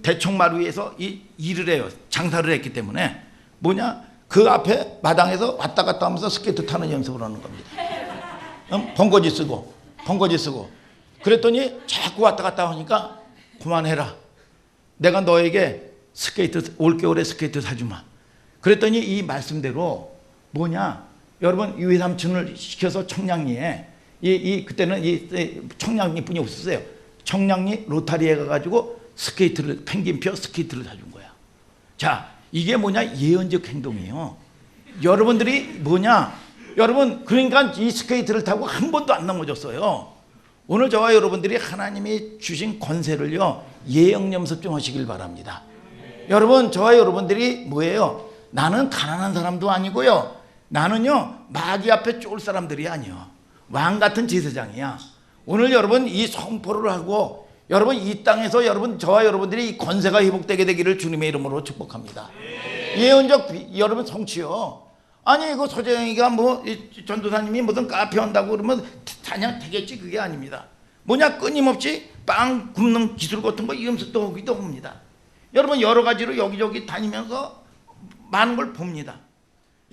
대청마루 위에서 이 일을 해요. 장사를 했기 때문에 뭐냐 그 앞에 마당에서 왔다 갔다 하면서 스케이트 타는 연습을 하는 겁니다. 번거지 쓰고 그랬더니 자꾸 왔다 갔다 하니까 그만해라. 내가 너에게 스케이트 올겨울에 스케이트 사주마. 그랬더니 이 말씀대로 뭐냐 여러분 이 외삼촌을 시켜서 청량리에 그때는 이 청량리뿐이 없었어요. 청량리 로타리에 가가지고 스케이트를 펭귄표 스케이트를 사준 거야. 자 이게 뭐냐 예언적 행동이에요. 여러분들이 뭐냐 여러분 그러니까 이 스케이트를 타고 한 번도 안 넘어졌어요. 오늘 저와 여러분들이 하나님이 주신 권세를요 예언 연습 좀 하시길 바랍니다. 여러분 저와 여러분들이 뭐예요? 나는 가난한 사람도 아니고요. 나는요 마귀 앞에 쫄 사람들이 아니요. 왕 같은 제사장이야. 오늘 여러분 이 선포를 하고 여러분 이 땅에서 여러분 저와 여러분들이 이 권세가 회복되게 되기를 주님의 이름으로 축복합니다. 예언적 여러분 성취요. 아니 이거 서재영이가 뭐 전도사님이 무슨 카페 한다고 그러면 그냥 되겠지. 그게 아닙니다. 뭐냐 끊임없이 빵 굽는 기술 같은 거 이러면서 오기도 합니다. 여러분 여러 가지로 여기저기 다니면서 많은 걸 봅니다.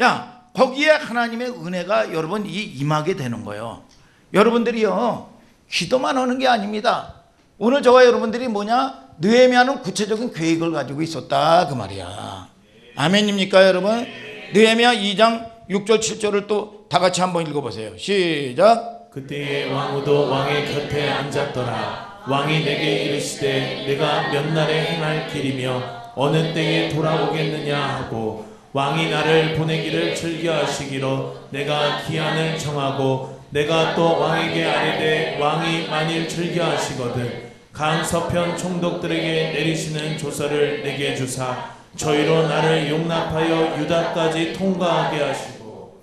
야 거기에 하나님의 은혜가 여러분 임하게 되는 거예요. 여러분들이요 기도만 하는 게 아닙니다. 오늘 저와 여러분들이 뭐냐 느헤미야는 구체적인 계획을 가지고 있었다 그 말이야. 아멘입니까 여러분? 느헤미야 2장 6절 7절을 또 다 같이 한번 읽어보세요. 시작. 그때에 왕후도 왕의 곁에 앉았더라. 왕이 내게 이르시되 내가 몇 날에 행할 길이며 어느 때에 돌아오겠느냐 하고 왕이 나를 보내기를 즐겨하시기로 내가 기한을 정하고 내가 또 왕에게 아뢰되 왕이 만일 즐겨하시거든 강 서편 총독들에게 내리시는 조서를 내게 주사 저희로 나를 용납하여 유다까지 통과하게 하시고.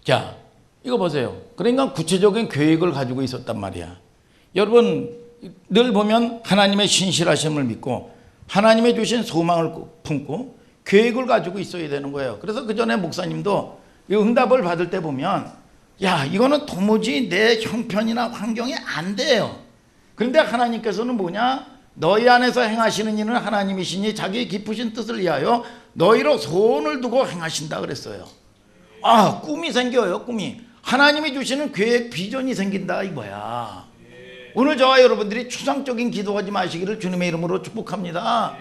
자 이거 보세요. 그러니까 구체적인 계획을 가지고 있었단 말이야. 여러분 늘 보면 하나님의 신실하심을 믿고 하나님의 주신 소망을 품고 계획을 가지고 있어야 되는 거예요. 그래서 그 전에 목사님도 이 응답을 받을 때 보면 야 이거는 도무지 내 형편이나 환경이 안 돼요. 그런데 하나님께서는 뭐냐 너희 안에서 행하시는 이는 하나님이시니 자기의 깊으신 뜻을 위하여 너희로 소원을 두고 행하신다 그랬어요. 아 꿈이 생겨요. 꿈이 하나님이 주시는 계획 비전이 생긴다 이거야. 오늘 저와 여러분들이 추상적인 기도하지 마시기를 주님의 이름으로 축복합니다.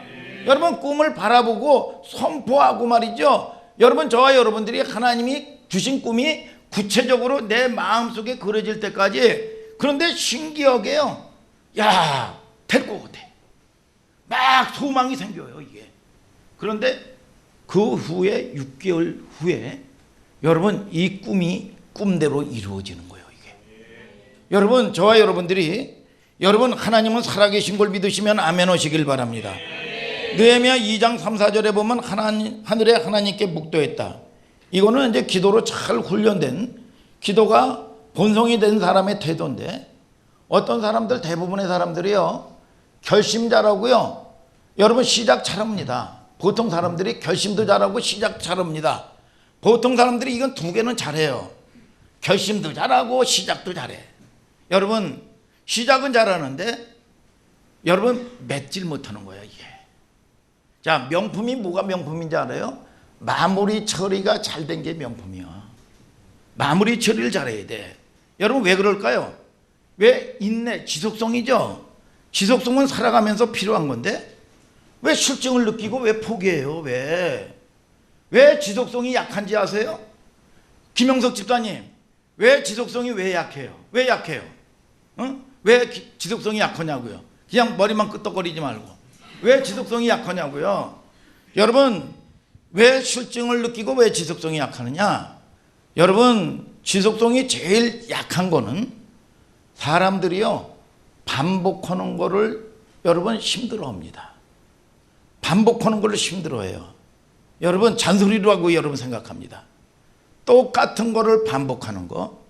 여러분 꿈을 바라보고 선포하고 말이죠. 여러분 저와 여러분들이 하나님이 주신 꿈이 구체적으로 내 마음속에 그려질 때까지. 그런데 신기하게요 야 될 것 같아. 막 소망이 생겨요 이게. 그런데 그 후에 6개월 후에 여러분 이 꿈이 꿈대로 이루어지는 거예요 이게. 여러분 저와 여러분들이 여러분 하나님은 살아계신 걸 믿으시면 아멘 하시길 바랍니다. 느헤미야 2장 3, 4절에 보면 하늘에 하나님께 묵도했다. 이거는 이제 기도로 잘 훈련된 기도가 본성이 된 사람의 태도인데 어떤 사람들 대부분의 사람들이요 결심 잘하고요 여러분 시작 잘합니다. 보통 사람들이 결심도 잘하고 시작 잘합니다. 보통 사람들이 이건 두 개는 잘해요. 결심도 잘하고 시작도 잘해. 여러분 시작은 잘하는데 여러분 맺질 못하는 거예요 이게. 자 명품이 뭐가 명품인지 알아요? 마무리 처리가 잘 된 게 명품이야. 마무리 처리를 잘해야 돼. 여러분 왜 그럴까요? 왜 인내 지속성이죠. 지속성은 살아가면서 필요한 건데 왜 실증을 느끼고 왜 포기해요? 왜 지속성이 약한지 아세요? 김영석 집사님 왜 지속성이 왜 약해요? 왜 약해요? 응? 왜 지속성이 약하냐고요? 그냥 머리만 끄떡거리지 말고 왜 지속성이 약하냐고요? 여러분 왜 실증을 느끼고 왜 지속성이 약하느냐? 여러분 지속성이 제일 약한 거는 사람들이요 반복하는 거를 여러분 힘들어합니다. 반복하는 걸 힘들어해요. 여러분 잔소리로 하고 여러분 생각합니다. 똑같은 거를 반복하는 거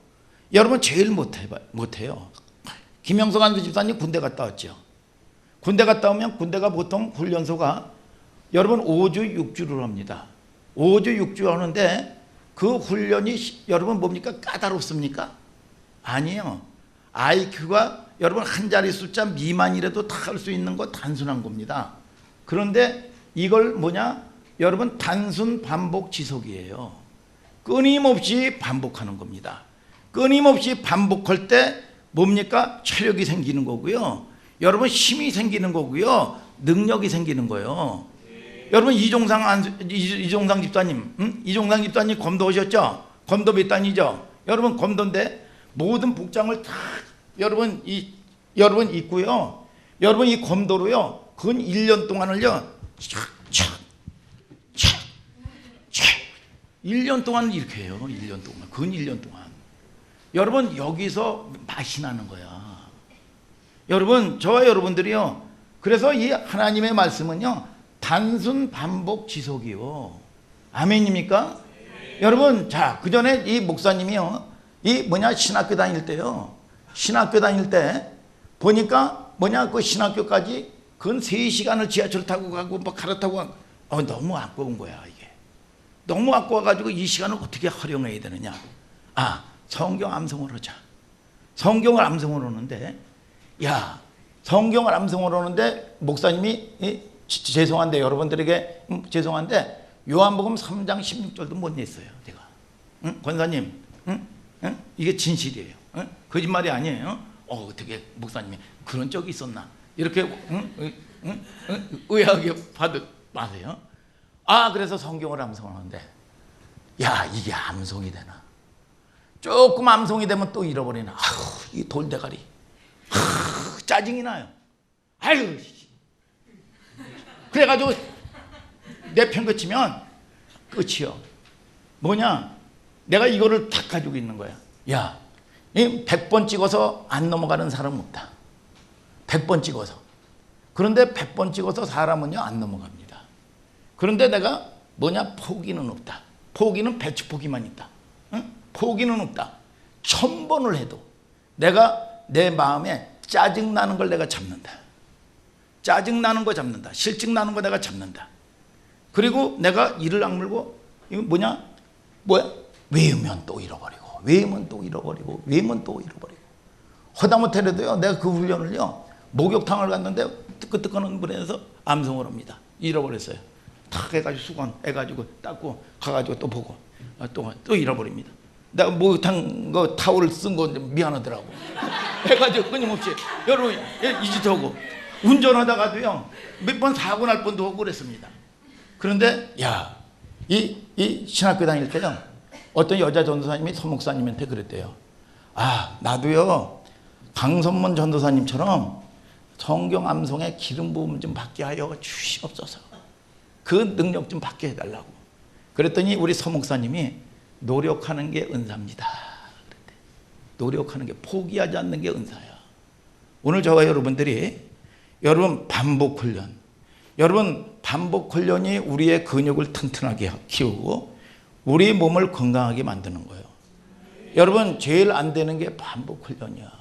여러분 제일 못해요. 김영석 안수 집사님 군대 갔다 왔죠. 군대 갔다 오면 군대가 보통 훈련소가 여러분 5주 6주를 합니다. 5주 6주 하는데 그 훈련이 여러분 뭡니까? 까다롭습니까? 아니에요. IQ가 여러분 한 자리 숫자 미만이라도 다 할 수 있는 거 단순한 겁니다. 그런데 이걸 뭐냐? 여러분 단순 반복 지속이에요. 끊임없이 반복하는 겁니다. 끊임없이 반복할 때 뭡니까? 체력이 생기는 거고요. 여러분 힘이 생기는 거고요. 능력이 생기는 거예요. 여러분 이종상 집사님, 이종상 집사님 검도 오셨죠? 검도 몇 단이죠? 여러분 검도인데 모든 복장을 다 여러분 입고요. 여러분 이 검도로요. 근 1년 동안을요. 착착 1년 동안 이렇게 해요. 1년 동안. 근 1년 동안. 여러분 여기서 맛이 나는 거야. 여러분 저와 여러분들이요. 그래서 이 하나님의 말씀은요. 단순 반복 지속이요. 아멘입니까? 네. 여러분 자 그전에 이 목사님이요. 이 신학교 다닐 때요. 신학교 다닐 때 보니까 그 신학교까지 근 3시간을 지하철 타고 가고 뭐 갈아타고 가고 너무 아까운 거야 이게. 너무 아까워가지고 이 시간을 어떻게 활용해야 되느냐. 성경 암송을 하자. 성경을 암송을 하는데 성경을 암송을 하는데 목사님이 죄송한데 여러분들에게 죄송한데 요한복음 3장 16절도 못 냈어요 제가. 권사님 이게 진실이에요. 거짓말이 아니에요. 어떻게 목사님이 그런 적이 있었나 이렇게 의아하게 마세요. 그래서 성경을 암송하는데 이게 암송이 되나. 조금 암송이 되면 또 잃어버리나. 이 돌대가리. 짜증이 나요. 아유. 그래가지고 내 편 그치면 끝이요. 내가 이거를 딱 가지고 있는 거야. 100번 찍어서 안 넘어가는 사람은 없다. 100번 찍어서. 그런데 100번 찍어서 사람은요 안 넘어갑니다. 그런데 내가 포기는 없다. 포기는 배추포기만 있다. 포기는 없다. 1000번을 해도 내가 내 마음에 짜증나는 걸 내가 잡는다. 짜증나는 거 잡는다. 실증나는 거 내가 잡는다. 그리고 내가 이를 악물고 이거 외우면 또 잃어버리고 외우면 또 잃어버리고 외우면 또 잃어버리고 허다못해도요 내가 그 훈련을요 목욕탕을 갔는데 뜨끈뜨끈한 물에서 암송을 합니다. 잃어버렸어요. 탁 해가지고 수건해가지고 닦고 가가지고 또 보고 또 잃어버립니다. 내가 목욕탕 그 타올을 쓴 거 미안하더라고. 해가지고 끊임없이 여러분 이 짓 하고 운전하다가도요 몇 번 사고 날 뻔도 하고 그랬습니다. 그런데 이 신학교 다닐 때요 어떤 여자 전도사님이 서목사님한테 그랬대요. 나도요 강선문 전도사님처럼 성경 암송에 기름 부음 좀 받게 하여 주시옵소서. 그 능력 좀 받게 해달라고. 그랬더니 우리 서목사님이 노력하는 게 은사입니다. 그랬대. 노력하는 게, 포기하지 않는 게 은사야. 오늘 저와 여러분들이 여러분 반복 훈련, 여러분 반복 훈련이 우리의 근육을 튼튼하게 키우고 우리 몸을 건강하게 만드는 거예요. 여러분 제일 안 되는 게 반복 훈련이야.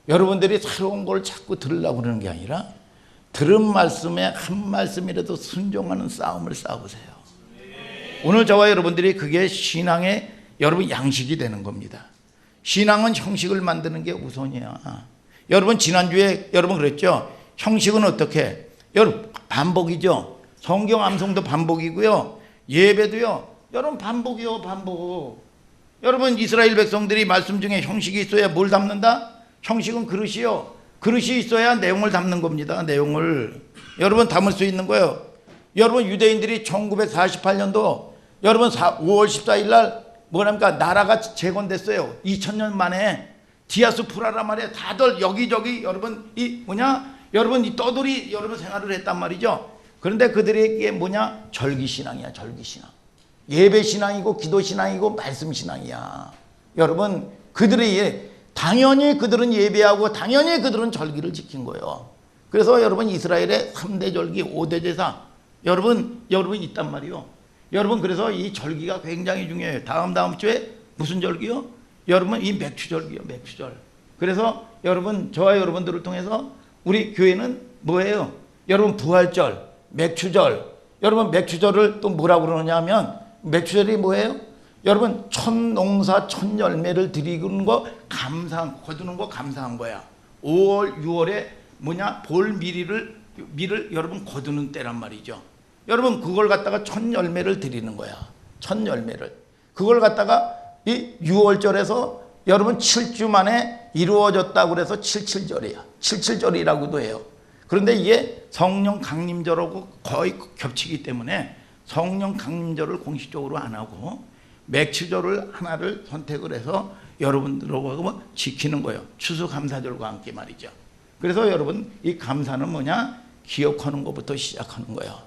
여러분들이 새로운 걸 자꾸 들으려고 그러는 게 아니라 들은 말씀에 한 말씀이라도 순종하는 싸움을 싸우세요. 오늘 저와 여러분들이 그게 신앙의 여러분 양식이 되는 겁니다. 신앙은 형식을 만드는 게 우선이야. 여러분 지난주에 여러분 그랬죠. 형식은 어떻게? 여러분 반복이죠. 성경 암송도 반복이고요. 예배도요. 여러분 반복이요. 반복. 여러분 이스라엘 백성들이 말씀 중에 형식이 있어야 뭘 담는다? 형식은 그릇이요. 그릇이 있어야 내용을 담는 겁니다. 내용을 여러분 담을 수 있는 거예요. 여러분 유대인들이 1948년도 여러분 5월 14일 날 뭐랍니까? 나라가 재건됐어요. 2000년 만에 디아스포라란 말이에요. 다들 여기저기 여러분 여러분 이 떠돌이 여러분 생활을 했단 말이죠. 그런데 그들에게 절기신앙이야. 절기신앙. 예배신앙이고 기도신앙이고 말씀신앙이야. 여러분 당연히 그들은 예배하고 당연히 그들은 절기를 지킨 거예요. 그래서 여러분 이스라엘의 3대 절기 5대 제사 여러분 있단 말이요. 여러분 그래서 이 절기가 굉장히 중요해요. 다음 주에 무슨 절기요? 여러분 이 맥추절기요. 맥추절. 그래서 여러분 저와 여러분들을 통해서 우리 교회는 뭐예요? 여러분 부활절, 맥추절. 여러분 맥추절을 또 뭐라고 그러느냐 하면 맥추절이 뭐예요? 여러분 첫 농사 첫 열매를 드리는 거 거두는 거 감사한 거야. 5월 6월에 뭐냐 볼 밀을 여러분 거두는 때란 말이죠. 여러분 그걸 갖다가 첫 열매를 드리는 거야. 첫 열매를. 그걸 갖다가 이 6월절에서 여러분 7주 만에 이루어졌다고 그래서 77절이야. 77절이라고도 해요. 그런데 이게 성령 강림절하고 거의 겹치기 때문에 성령 강림절을 공식적으로 안 하고 맥추절을 하나를 선택을 해서 여러분들하고 지키는 거예요. 추수감사절과 함께 말이죠. 그래서 여러분 이 감사는 뭐냐? 기억하는 것부터 시작하는 거예요.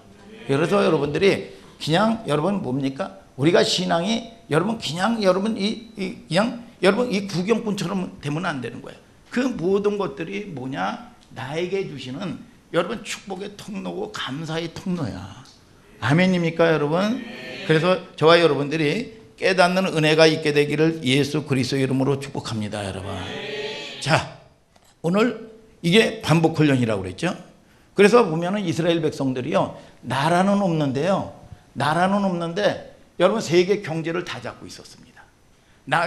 그래서 여러분들이 그냥 여러분 뭡니까? 우리가 신앙이 여러분 그냥 여러분 여러분 이 구경꾼처럼 되면 안 되는 거예요. 그 모든 것들이 뭐냐? 나에게 주시는 여러분 축복의 통로고 감사의 통로야. 아멘입니까 여러분? 그래서 저와 여러분들이 깨닫는 은혜가 있게 되기를 예수 그리스도 이름으로 축복합니다 여러분. 자, 오늘 이게 반복 훈련이라고 그랬죠. 그래서 보면은 이스라엘 백성들이요 나라는 없는데요, 나라는 없는데 여러분 세계 경제를 다 잡고 있었습니다.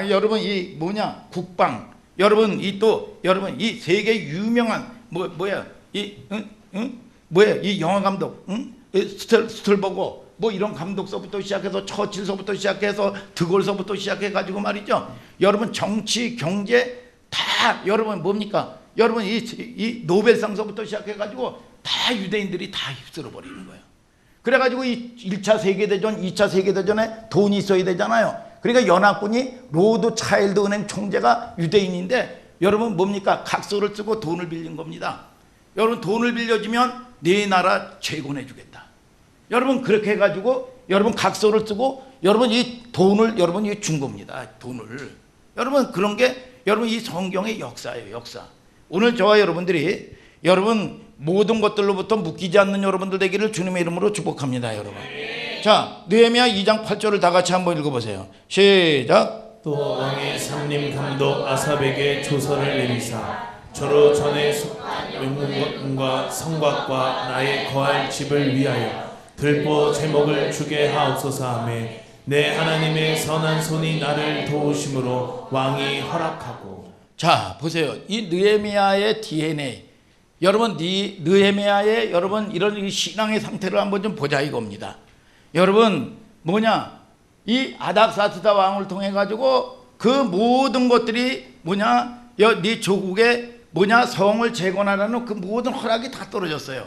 여러분 이 뭐냐 국방, 여러분 이 또 여러분 이 세계 유명한 이 영화 감독, 스톨버거 뭐 이런 감독서부터 시작해서 처칠서부터 시작해서 드골서부터 시작해가지고 말이죠. 여러분 정치, 경제 다 여러분 뭡니까? 여러분 이 노벨상서부터 시작해가지고 다 유대인들이 다 휩쓸어 버리는 거예요. 그래가지고 이 1차 세계대전, 2차 세계대전에 돈이 있어야 되잖아요. 그러니까 연합군이 로드 차일드 은행 총재가 유대인인데 여러분 뭡니까? 각서를 쓰고 돈을 빌린 겁니다. 여러분 돈을 빌려주면 네 나라 재건해주겠다. 여러분 그렇게 해가지고 여러분 각서를 쓰고 여러분 이 돈을 여러분이 준 겁니다. 돈을. 여러분 그런 게 여러분 이 성경의 역사예요. 역사. 오늘 저와 여러분들이 여러분 모든 것들로부터 묶이지 않는 여러분들 되기를 주님의 이름으로 축복합니다. 여러분. 자, 느헤미야 2장 8절을 다 같이 한번 읽어보세요. 시작. 또 왕의 삼림 감독 아삽에게 조서를 내리사 저로 전에 속한 영문과 성곽과 나의 거할 집을 위하여 들보 제목을 주게 하옵소서 하며 내 하나님의 선한 손이 나를 도우심으로 왕이 허락하고. 자 보세요. 이 느헤미야의 DNA 여러분 느헤미야의 여러분 이런 신앙의 상태를 한번 좀 보자 이겁니다. 여러분 뭐냐 이 아닥사스다 왕을 통해 가지고 그 모든 것들이 뭐냐 네 조국의 뭐냐 성을 재건하라는 그 모든 허락이 다 떨어졌어요.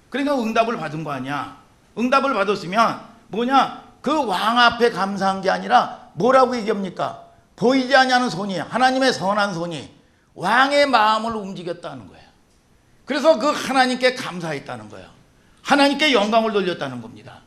그러니까 응답을 받은 거 아니야. 응답을 받았으면 뭐냐 그 왕 앞에 감사한 게 아니라 뭐라고 얘기합니까? 보이지 아니하는 손이 하나님의 선한 손이 왕의 마음을 움직였다는 거예요. 그래서 그 하나님께 감사했다는 거예요. 하나님께 영광을 돌렸다는 겁니다.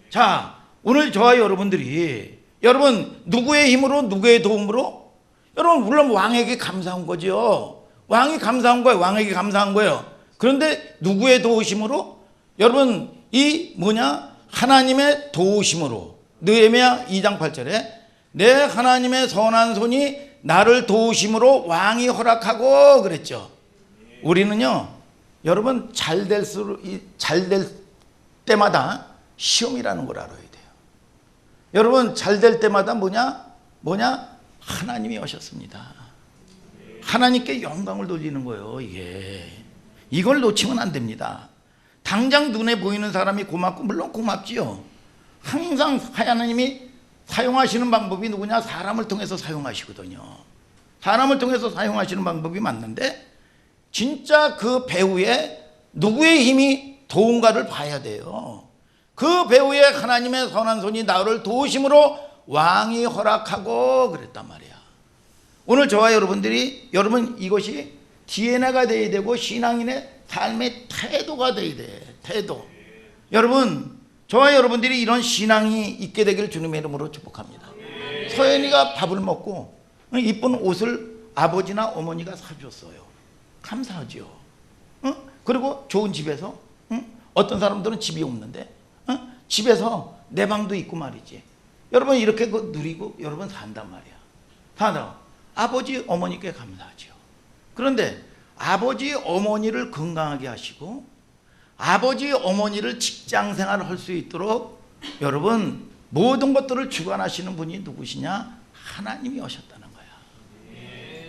자 오늘 저와 여러분들이 여러분 누구의 힘으로 누구의 도움으로 여러분 물론 왕에게 감사한 거죠. 왕이 감사한 거예요. 왕에게 감사한 거예요. 그런데 누구의 도우심으로? 여러분 이 뭐냐 하나님의 도우심으로. 느헤미야 2장 8절에 내 하나님의 선한 손이 나를 도우심으로 왕이 허락하고 그랬죠. 우리는요 여러분 잘 될 때마다 시험이라는 걸 알아야 돼요. 여러분 잘 될 때마다 뭐냐 하나님이 오셨습니다. 하나님께 영광을 돌리는 거예요. 이걸 놓치면 안 됩니다. 당장 눈에 보이는 사람이 고맙고 물론 고맙지요. 항상 하나님이 사용하시는 방법이 누구냐? 사람을 통해서 사용하시거든요. 사람을 통해서 사용하시는 방법이 맞는데 진짜 그 배후에 누구의 힘이 도움가를 봐야 돼요. 그 배후에 하나님의 선한 손이 나를 도우심으로 왕이 허락하고 그랬단 말이야. 오늘 저와 여러분들이 여러분 이것이 DNA가 돼야 되고 신앙인의 삶의 태도가 돼야 돼. 태도. 여러분 저와 여러분들이 이런 신앙이 있게 되기를 주님의 이름으로 축복합니다. 서연이가 밥을 먹고 이쁜 옷을 아버지나 어머니가 사줬어요. 감사하죠. 그리고 좋은 집에서 어떤 사람들은 집이 없는데 집에서 내 방도 있고 말이지. 여러분 이렇게 누리고 여러분 산단 말이야. 산다. 아버지 어머니께 감사하죠. 그런데 아버지 어머니를 건강하게 하시고 아버지 어머니를 직장 생활을 할 수 있도록 여러분 모든 것들을 주관하시는 분이 누구시냐? 하나님이 오셨다는 거야.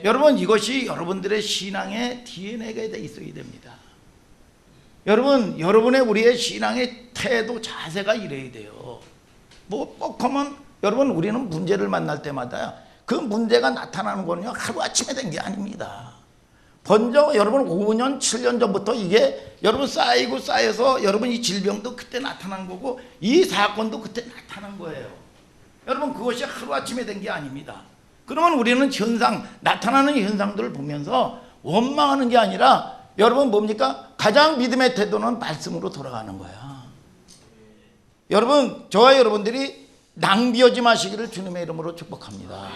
여러분 이것이 여러분들의 신앙의 DNA가 있어야 됩니다. 여러분 여러분의 우리의 신앙의 태도 자세가 이래야 돼요. 뭐 뻑하면 여러분 우리는 문제를 만날 때마다 그 문제가 나타나는 거는요 하루아침에 된 게 아닙니다. 먼저 여러분 5년 7년 전부터 이게 여러분 쌓이고 쌓여서 여러분 이 질병도 그때 나타난 거고 이 사건도 그때 나타난 거예요. 여러분 그것이 하루아침에 된 게 아닙니다. 그러면 우리는 현상 나타나는 현상들을 보면서 원망하는 게 아니라 여러분 뭡니까? 가장 믿음의 태도는 말씀으로 돌아가는 거야. 여러분 저와 여러분들이 낭비하지 마시기를 주님의 이름으로 축복합니다.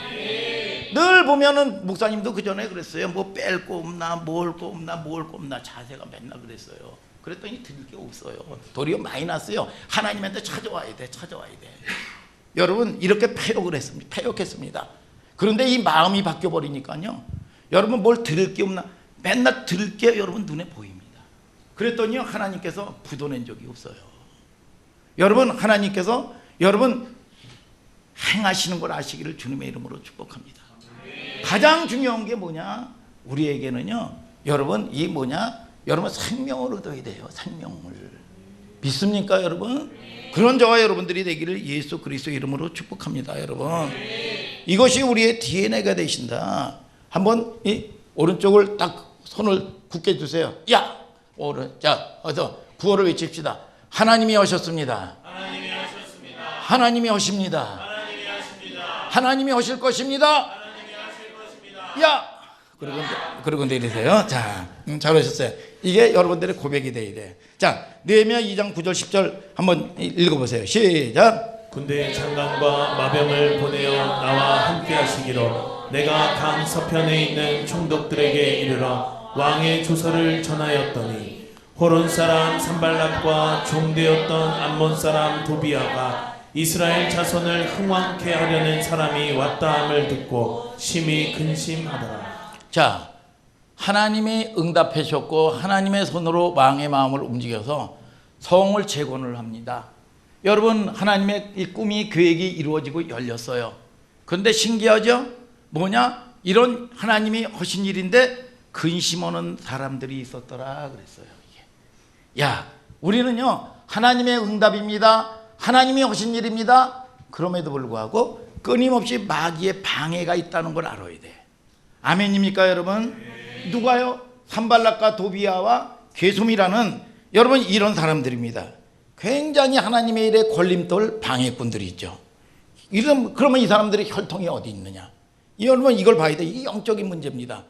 늘 보면은 목사님도 그 전에 그랬어요. 뭐 뺄 거 없나, 먹을 거 없나, 먹을 거 없나 자세가 맨날 그랬어요. 그랬더니 드릴 게 없어요. 도리어 마이너스요. 하나님한테 찾아와야 돼, 찾아와야 돼. 여러분 이렇게 패역했습니다. 그런데 이 마음이 바뀌어 버리니까요. 여러분 뭘 드릴 게 없나, 맨날 드릴 게 여러분 눈에 보입니다. 그랬더니요 하나님께서 부도낸 적이 없어요. 여러분 하나님께서 여러분 행하시는 걸 아시기를 주님의 이름으로 축복합니다. 가장 중요한 게 뭐냐? 우리에게는요 여러분 이 뭐냐? 여러분 생명을 얻어야 돼요. 생명을. 믿습니까 여러분? 그런 저와 여러분들이 되기를 예수 그리스도 이름으로 축복합니다. 여러분 이것이 우리의 DNA가 되신다. 한번 이 오른쪽을 딱 손을 굳게 주세요. 야! 자 어서 구호를 외칩시다. 하나님이 오셨습니다. 하나님이 하셨습니다. 하나님이 오십니다. 하나님이 하십니다. 하나님이 오실 것입니다. 하나님이 하실 것입니다. 야! 그러고 내리세요. 자, 잘하셨어요. 이게 여러분들의 고백이 돼야 돼. 자, 느헤미야 2장 9절 10절 한번 읽어보세요. 시작. 군대 장관과 마병을 보내어 나와 함께 하시기로 내가 강 서편에 있는 총독들에게 이르러 왕의 조서를 전하였더니 호론 사람 산발락과 종되었던 암몬 사람 도비아가 이스라엘 자손을 흥왕케 하려는 사람이 왔다함을 듣고 심히 근심하더라. 자, 하나님이 응답하셨고 하나님의 손으로 왕의 마음을 움직여서 성을 재건을 합니다. 여러분 하나님의 이 꿈이 계획이 이루어지고 열렸어요. 그런데 신기하죠? 뭐냐? 이런 하나님이 하신 일인데 근심하는 사람들이 있었더라 그랬어요. 야, 우리는요 하나님의 응답입니다. 하나님이 하신 일입니다. 그럼에도 불구하고 끊임없이 마귀의 방해가 있다는 걸 알아야 돼. 아멘입니까 여러분? 누가요? 산발락과 도비아와 게솜이라는 여러분 이런 사람들입니다. 굉장히 하나님의 일에 걸림돌 방해꾼들이 있죠. 그러면 이 사람들의 혈통이 어디 있느냐? 여러분 이걸 봐야 돼. 이게 영적인 문제입니다.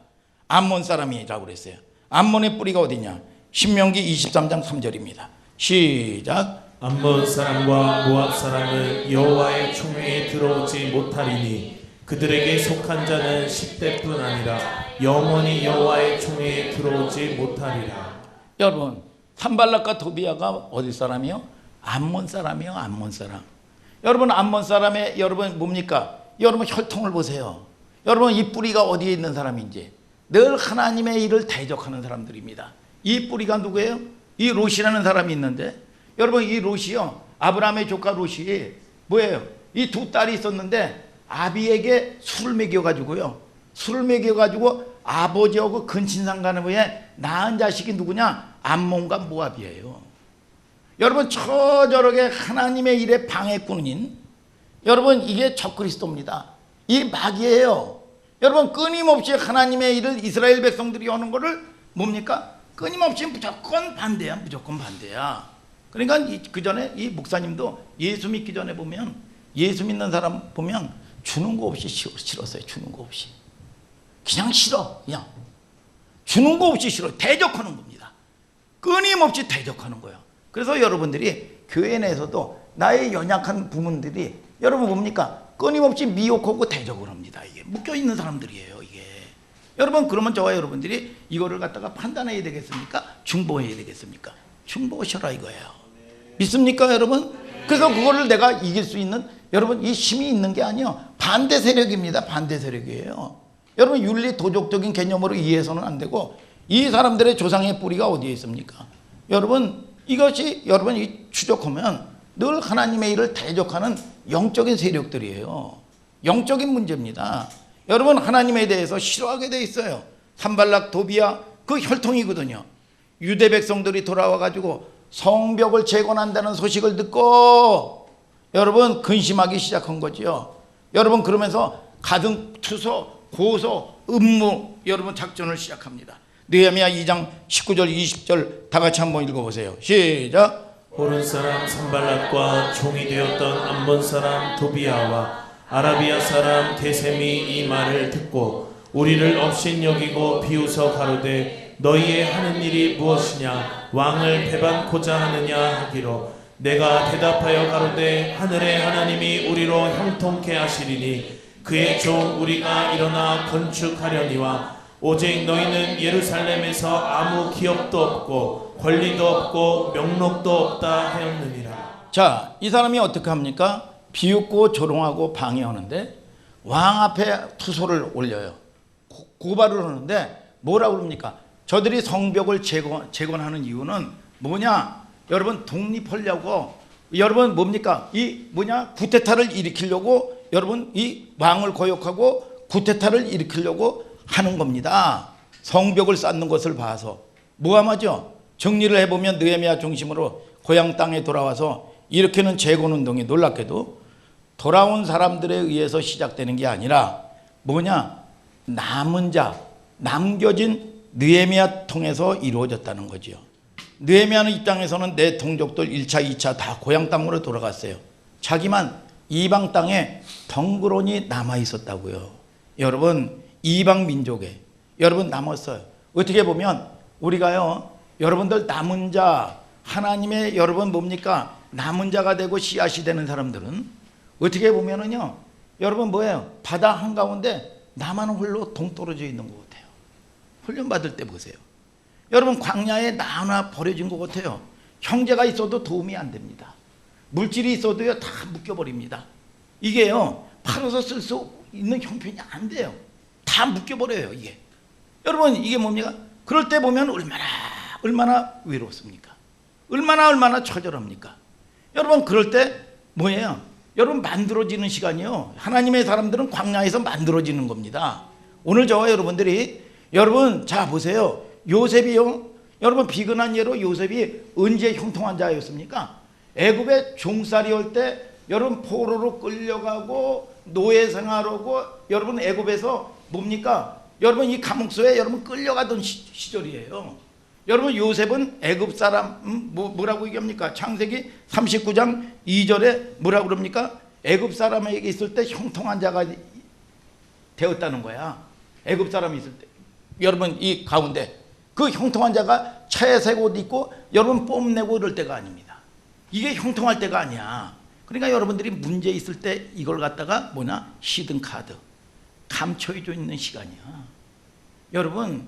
암몬 사람이라고 그랬어요. 암몬의 뿌리가 어디냐? 신명기 23장 3절입니다. 시작. 암몬 사람과 모압 사람은 여호와의 총회에 들어오지 못하리니 그들에게 속한 자는 10대뿐 아니라 영원히 여호와의 총회에 들어오지 못하리라. 여러분 산발락과 도비아가 어디 사람이요? 암몬 사람이요. 암몬 사람. 여러분 암몬 사람의 여러분 뭡니까? 여러분 혈통을 보세요. 여러분 이 뿌리가 어디에 있는 사람인지 늘 하나님의 일을 대적하는 사람들입니다. 이 뿌리가 누구예요? 이 롯이라는 사람이 있는데 여러분 이 롯이요 아브라함의 조카 롯이 뭐예요? 이 두 딸이 있었는데 아비에게 술을 먹여가지고요 술을 먹여가지고 아버지하고 근친상간 후에 낳은 자식이 누구냐? 암몬과 모압이에요. 여러분 저저렇게 하나님의 일에 방해꾼인 여러분 이게 적그리스도입니다. 이 마귀예요. 여러분 끊임없이 하나님의 일을 이스라엘 백성들이 하는 거를 뭡니까? 끊임없이 무조건 반대야. 무조건 반대야. 그러니까 그 전에 이 목사님도 예수 믿기 전에 보면 예수 믿는 사람 보면 주는 거 없이 싫었어요. 주는 거 없이. 그냥 싫어. 그냥. 주는 거 없이 싫어. 대적하는 겁니다. 끊임없이 대적하는 거예요. 그래서 여러분들이 교회 내에서도 나의 연약한 부분들이 여러분 뭡니까? 끊임없이 미혹하고 대적을 합니다. 이게 묶여있는 사람들이에요. 이게. 여러분 그러면 저와 여러분들이 이거를 갖다가 판단해야 되겠습니까? 중보해야 되겠습니까? 중보하셔라 이거예요. 믿습니까 여러분? 그래서 그거를 내가 이길 수 있는 여러분 이 힘이 있는 게 아니에요. 반대 세력입니다. 반대 세력이에요. 여러분 윤리 도덕적인 개념으로 이해해서는 안 되고 이 사람들의 조상의 뿌리가 어디에 있습니까? 여러분, 이것이 여러분이 추적하면 늘 하나님의 일을 대적하는 영적인 세력들이에요. 영적인 문제입니다. 여러분, 하나님에 대해서 싫어하게 돼 있어요. 산발락 도비야 그 혈통이거든요. 유대 백성들이 돌아와 가지고 성벽을 재건한다는 소식을 듣고 여러분 근심하기 시작한 거지요. 여러분, 그러면서 가등 투서 고소 음모 여러분 작전을 시작합니다. 느헤미야 2장 19절 20절 다 같이 한번 읽어보세요. 시작. 호른 사람 산발락과 종이 되었던 암몬 사람 도비야와 아라비아 사람 게셈이 이 말을 듣고 우리를 업신여기고 비웃어 가로되 너희의 하는 일이 무엇이냐 왕을 배반코자 하느냐 하기로 내가 대답하여 가로되 하늘의 하나님이 우리로 형통케 하시리니 그의 종 우리가 일어나 건축하려니와 오직 너희는 예루살렘에서 아무 기업도 없고 권리도 없고 명록도 없다 하였느니라. 자, 이 사람이 어떻게 합니까? 비웃고 조롱하고 방해하는데 왕 앞에 투소를 올려요. 고발을 하는데 뭐라고 그럽니까? 저들이 성벽을 재건하는 이유는 뭐냐? 여러분, 독립하려고, 여러분 뭡니까? 구테타를 일으키려고, 여러분 이 왕을 거역하고 구테타를 일으키려고 하는 겁니다. 성벽을 쌓는 것을 봐서 모함하죠. 정리를 해보면 느헤미야 중심으로 고향 땅에 돌아와서 일으키는 재건운동이 놀랍게도 돌아온 사람들에 의해서 시작되는 게 아니라 뭐냐? 남은 자, 남겨진 느헤미야 통해서 이루어졌다는 거죠. 느헤미야는 입장에서는 내 동족들 1차, 2차 다 고향 땅으로 돌아갔어요. 자기만 이방 땅에 덩그러니 남아 있었다고요. 여러분, 이방 민족에 여러분 남았어요. 어떻게 보면 우리가요, 여러분들 남은 자, 하나님의 여러분 뭡니까? 남은 자가 되고 씨앗이 되는 사람들은 어떻게 보면은요, 여러분 뭐예요? 바다 한가운데 나만 홀로 동떨어져 있는 것 같아요. 훈련 받을 때 보세요. 여러분, 광야에 나 하나 버려진 것 같아요. 형제가 있어도 도움이 안 됩니다. 물질이 있어도요 다 묶여버립니다. 이게요 팔아서 쓸 수 있는 형편이 안 돼요. 다 묶여버려요. 이게 여러분, 이게 뭡니까? 그럴 때 보면 얼마나 외롭습니까? 얼마나 처절합니까? 여러분, 그럴 때 뭐예요? 여러분, 만들어지는 시간이요, 하나님의 사람들은 광야에서 만들어지는 겁니다. 오늘 저와 여러분들이 여러분 자 보세요. 요셉이요, 여러분 비근한 예로 요셉이 언제 형통한 자였습니까? 애굽에 종살이 올 때 여러분 포로로 끌려가고 노예 생활하고 여러분 애굽에서 뭡니까? 여러분 이 감옥소에 여러분 끌려가던 시절이에요. 여러분 요셉은 애굽 사람 뭐라고 얘기합니까? 창세기 39장 2절에 뭐라고 그럽니까? 애굽 사람에게 있을 때 형통한 자가 되었다는 거야. 애굽 사람이 있을 때 여러분 이 가운데 그 형통한 자가 차에 새 옷 입고 여러분 뽐내고 이럴 때가 아닙니다. 이게 형통할 때가 아니야. 그러니까 여러분들이 문제 있을 때 이걸 갖다가 뭐냐? 히든 카드 감춰져 있는 시간이야. 여러분,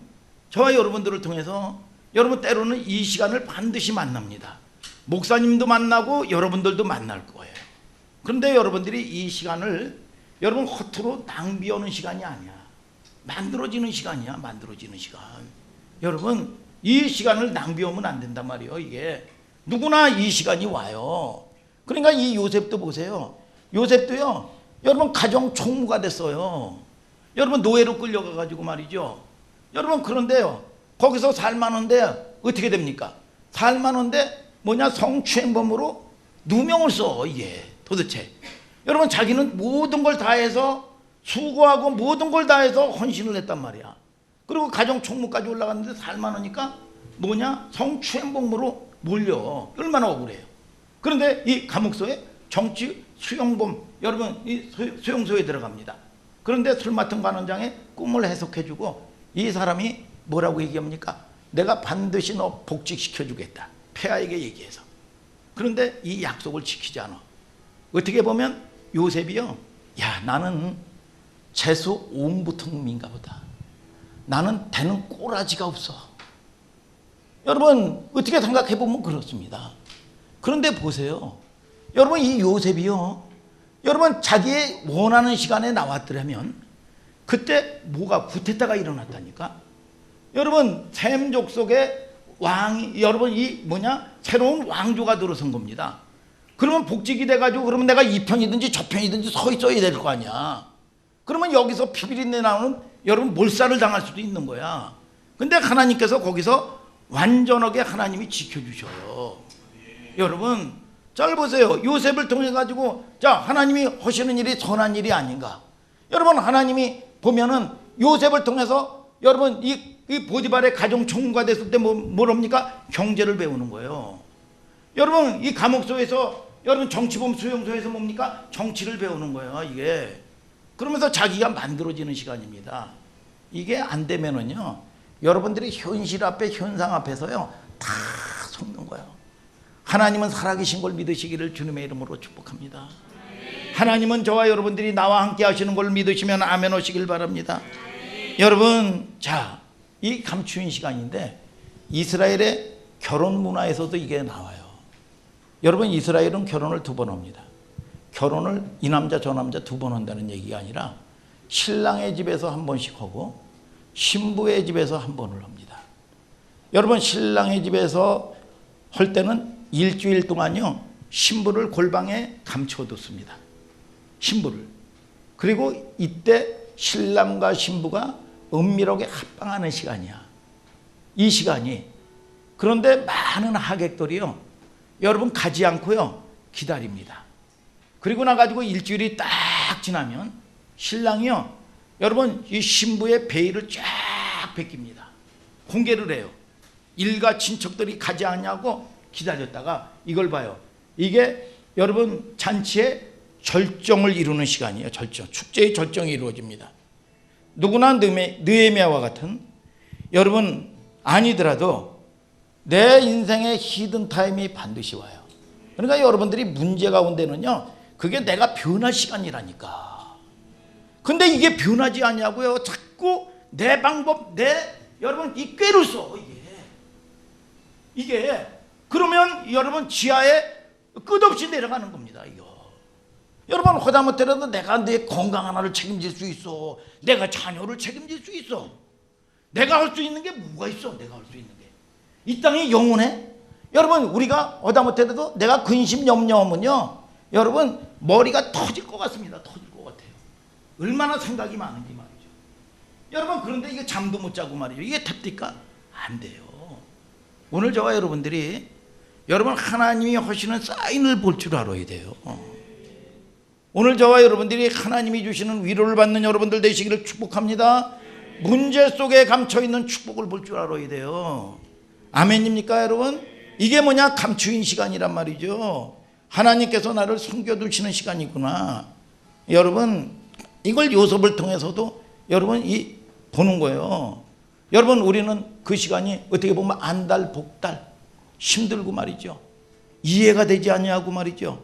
저와 여러분들을 통해서 여러분 때로는 이 시간을 반드시 만납니다. 목사님도 만나고 여러분들도 만날 거예요. 그런데 여러분들이 이 시간을 여러분 허투루 낭비하는 시간이 아니야. 만들어지는 시간이야. 만들어지는 시간. 여러분, 이 시간을 낭비하면 안 된단 말이에요. 이게 누구나 이 시간이 와요. 그러니까 이 요셉도 보세요. 요셉도요, 여러분 가정 총무가 됐어요. 여러분 노예로 끌려가 가지고 말이죠. 여러분, 그런데요 거기서 살만한데 어떻게 됩니까? 살만한데 뭐냐? 성추행범으로 누명을 써. 이게 도대체 여러분, 자기는 모든 걸 다해서 수고하고 모든 걸 다해서 헌신을 했단 말이야. 그리고 가정 총무까지 올라갔는데 살만하니까 뭐냐? 성추행범으로 몰려. 얼마나 억울해요. 그런데 이 감옥소에 정치 수용범, 여러분 이 수용소에 들어갑니다. 그런데 술 맡은 관원장의 꿈을 해석해주고 이 사람이 뭐라고 얘기합니까? 내가 반드시 너 복직시켜주겠다. 폐하에게 얘기해서. 그런데 이 약속을 지키지 않아. 어떻게 보면 요셉이요, 야 나는 재수 옹부통민가 보다. 나는 되는 꼬라지가 없어. 여러분 어떻게 생각해보면 그렇습니다. 그런데 보세요. 여러분 이 요셉이요, 여러분 자기의 원하는 시간에 나왔더라면 그때 뭐가 구테타가 일어났다니까. 여러분 셈 족속에 왕이 여러분 이 뭐냐 새로운 왕조가 들어선 겁니다. 그러면 복직이 돼가지고 그러면 내가 이 편이든지 저 편이든지 서 있어야 될 거 아니야. 그러면 여기서 피비린내 나오는 여러분 몰살을 당할 수도 있는 거야. 근데 하나님께서 거기서 완전하게 하나님이 지켜주셔요. 여러분 잘 보세요. 요셉을 통해 가지고 자 하나님이 하시는 일이 선한 일이 아닌가. 여러분 하나님이 보면은 요셉을 통해서 여러분 이 보디발의 가정 총무가 됐을 때 뭐랍니까? 경제를 배우는 거예요. 여러분 이 감옥소에서 여러분 정치범 수용소에서 뭡니까? 정치를 배우는 거예요. 이게 그러면서 자기가 만들어지는 시간입니다. 이게 안 되면은요 여러분들이 현실 앞에 현상 앞에서요 다 속는 거예요. 하나님은 살아계신 걸 믿으시기를 주님의 이름으로 축복합니다. 하나님은 저와 여러분들이 나와 함께 하시는 걸 믿으시면 아멘 하시길 바랍니다. 여러분 자 이 감추인 시간인데 이스라엘의 결혼 문화에서도 이게 나와요. 여러분 이스라엘은 결혼을 2번 합니다. 결혼을 이 남자 저 남자 2번 한다는 얘기가 아니라 신랑의 집에서 1번씩 하고 신부의 집에서 1번을 합니다. 여러분 신랑의 집에서 할 때는 일주일 동안요 신부를 골방에 감춰뒀습니다. 신부를. 그리고 이때 신랑과 신부가 은밀하게 합방하는 시간이야. 이 시간이. 그런데 많은 하객들이요 여러분 가지 않고요 기다립니다. 그리고 나가지고 일주일이 딱 지나면 신랑이요 여러분 이 신부의 베일을 쫙 벗깁니다. 공개를 해요. 일가 친척들이 가지 않냐고 기다렸다가 이걸 봐요. 이게 여러분 잔치의 절정을 이루는 시간이에요. 절정. 축제의 절정이 이루어집니다. 누구나 느헤미야와 같은 여러분 아니더라도 내 인생의 히든타임이 반드시 와요. 그러니까 여러분들이 문제 가운데는요 그게 내가 변할 시간이라니까. 근데 이게 변하지 않냐고요. 자꾸 내 방법 여러분 이 꾀를 써. 이게 그러면 여러분 지하에 끝없이 내려가는 겁니다. 이거 여러분 하다못해라도 내가 내 건강 하나를 책임질 수 있어. 내가 자녀를 책임질 수 있어. 내가 할 수 있는 게 뭐가 있어. 내가 할 수 있는 게 이 땅이 영원해. 여러분 우리가 하다못해라도 내가 근심 염려하면요 여러분 머리가 터질 것 같습니다. 터질 것 같아요. 얼마나 생각이 많은지 말이죠. 여러분 그런데 이게 잠도 못 자고 말이죠. 이게 됩니까? 안 돼요. 오늘 저와 여러분들이 여러분 하나님이 하시는 사인을 볼 줄 알아야 돼요. 오늘 저와 여러분들이 하나님이 주시는 위로를 받는 여러분들 되시기를 축복합니다. 문제 속에 감춰있는 축복을 볼 줄 알아야 돼요. 아멘입니까 여러분? 이게 뭐냐? 감추인 시간이란 말이죠. 하나님께서 나를 숨겨두시는 시간이구나. 여러분 이걸 요셉을 통해서도 여러분 보는 거예요. 여러분 우리는 그 시간이 어떻게 보면 안달복달 힘들고 말이죠. 이해가 되지 않냐고 말이죠.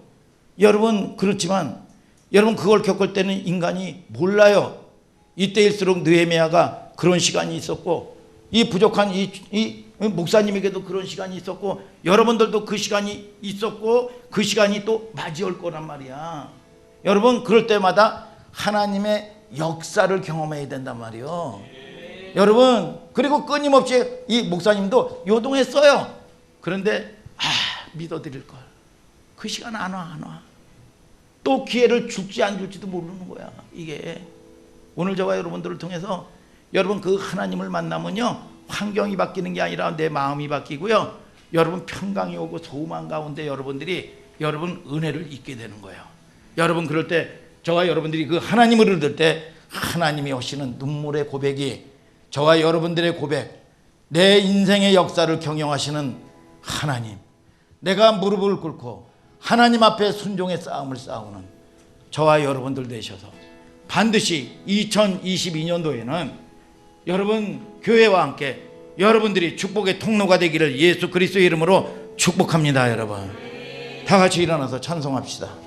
여러분 그렇지만 여러분 그걸 겪을 때는 인간이 몰라요. 이때일수록 느헤미야가 그런 시간이 있었고 이 부족한 이 목사님에게도 그런 시간이 있었고 여러분들도 그 시간이 있었고 그 시간이 또 맞이올 거란 말이야. 여러분 그럴 때마다 하나님의 역사를 경험해야 된단 말이에요. 여러분 그리고 끊임없이 이 목사님도 요동했어요. 그런데 믿어드릴 걸. 그 시간 안 와. 또 기회를 줄지 안 줄지도 모르는 거야. 이게 오늘 저와 여러분들을 통해서 여러분 그 하나님을 만나면요 환경이 바뀌는 게 아니라 내 마음이 바뀌고요 여러분 평강이 오고 소망 가운데 여러분들이 여러분 은혜를 잊게 되는 거예요. 여러분 그럴 때 저와 여러분들이 그 하나님을 얻을 때 하나님이 오시는 눈물의 고백이 저와 여러분들의 고백, 내 인생의 역사를 경영하시는 하나님, 내가 무릎을 꿇고 하나님 앞에 순종의 싸움을 싸우는 저와 여러분들 되셔서 반드시 2022년도에는 여러분 교회와 함께 여러분들이 축복의 통로가 되기를 예수 그리스도의 이름으로 축복합니다. 여러분 다 같이 일어나서 찬송합시다.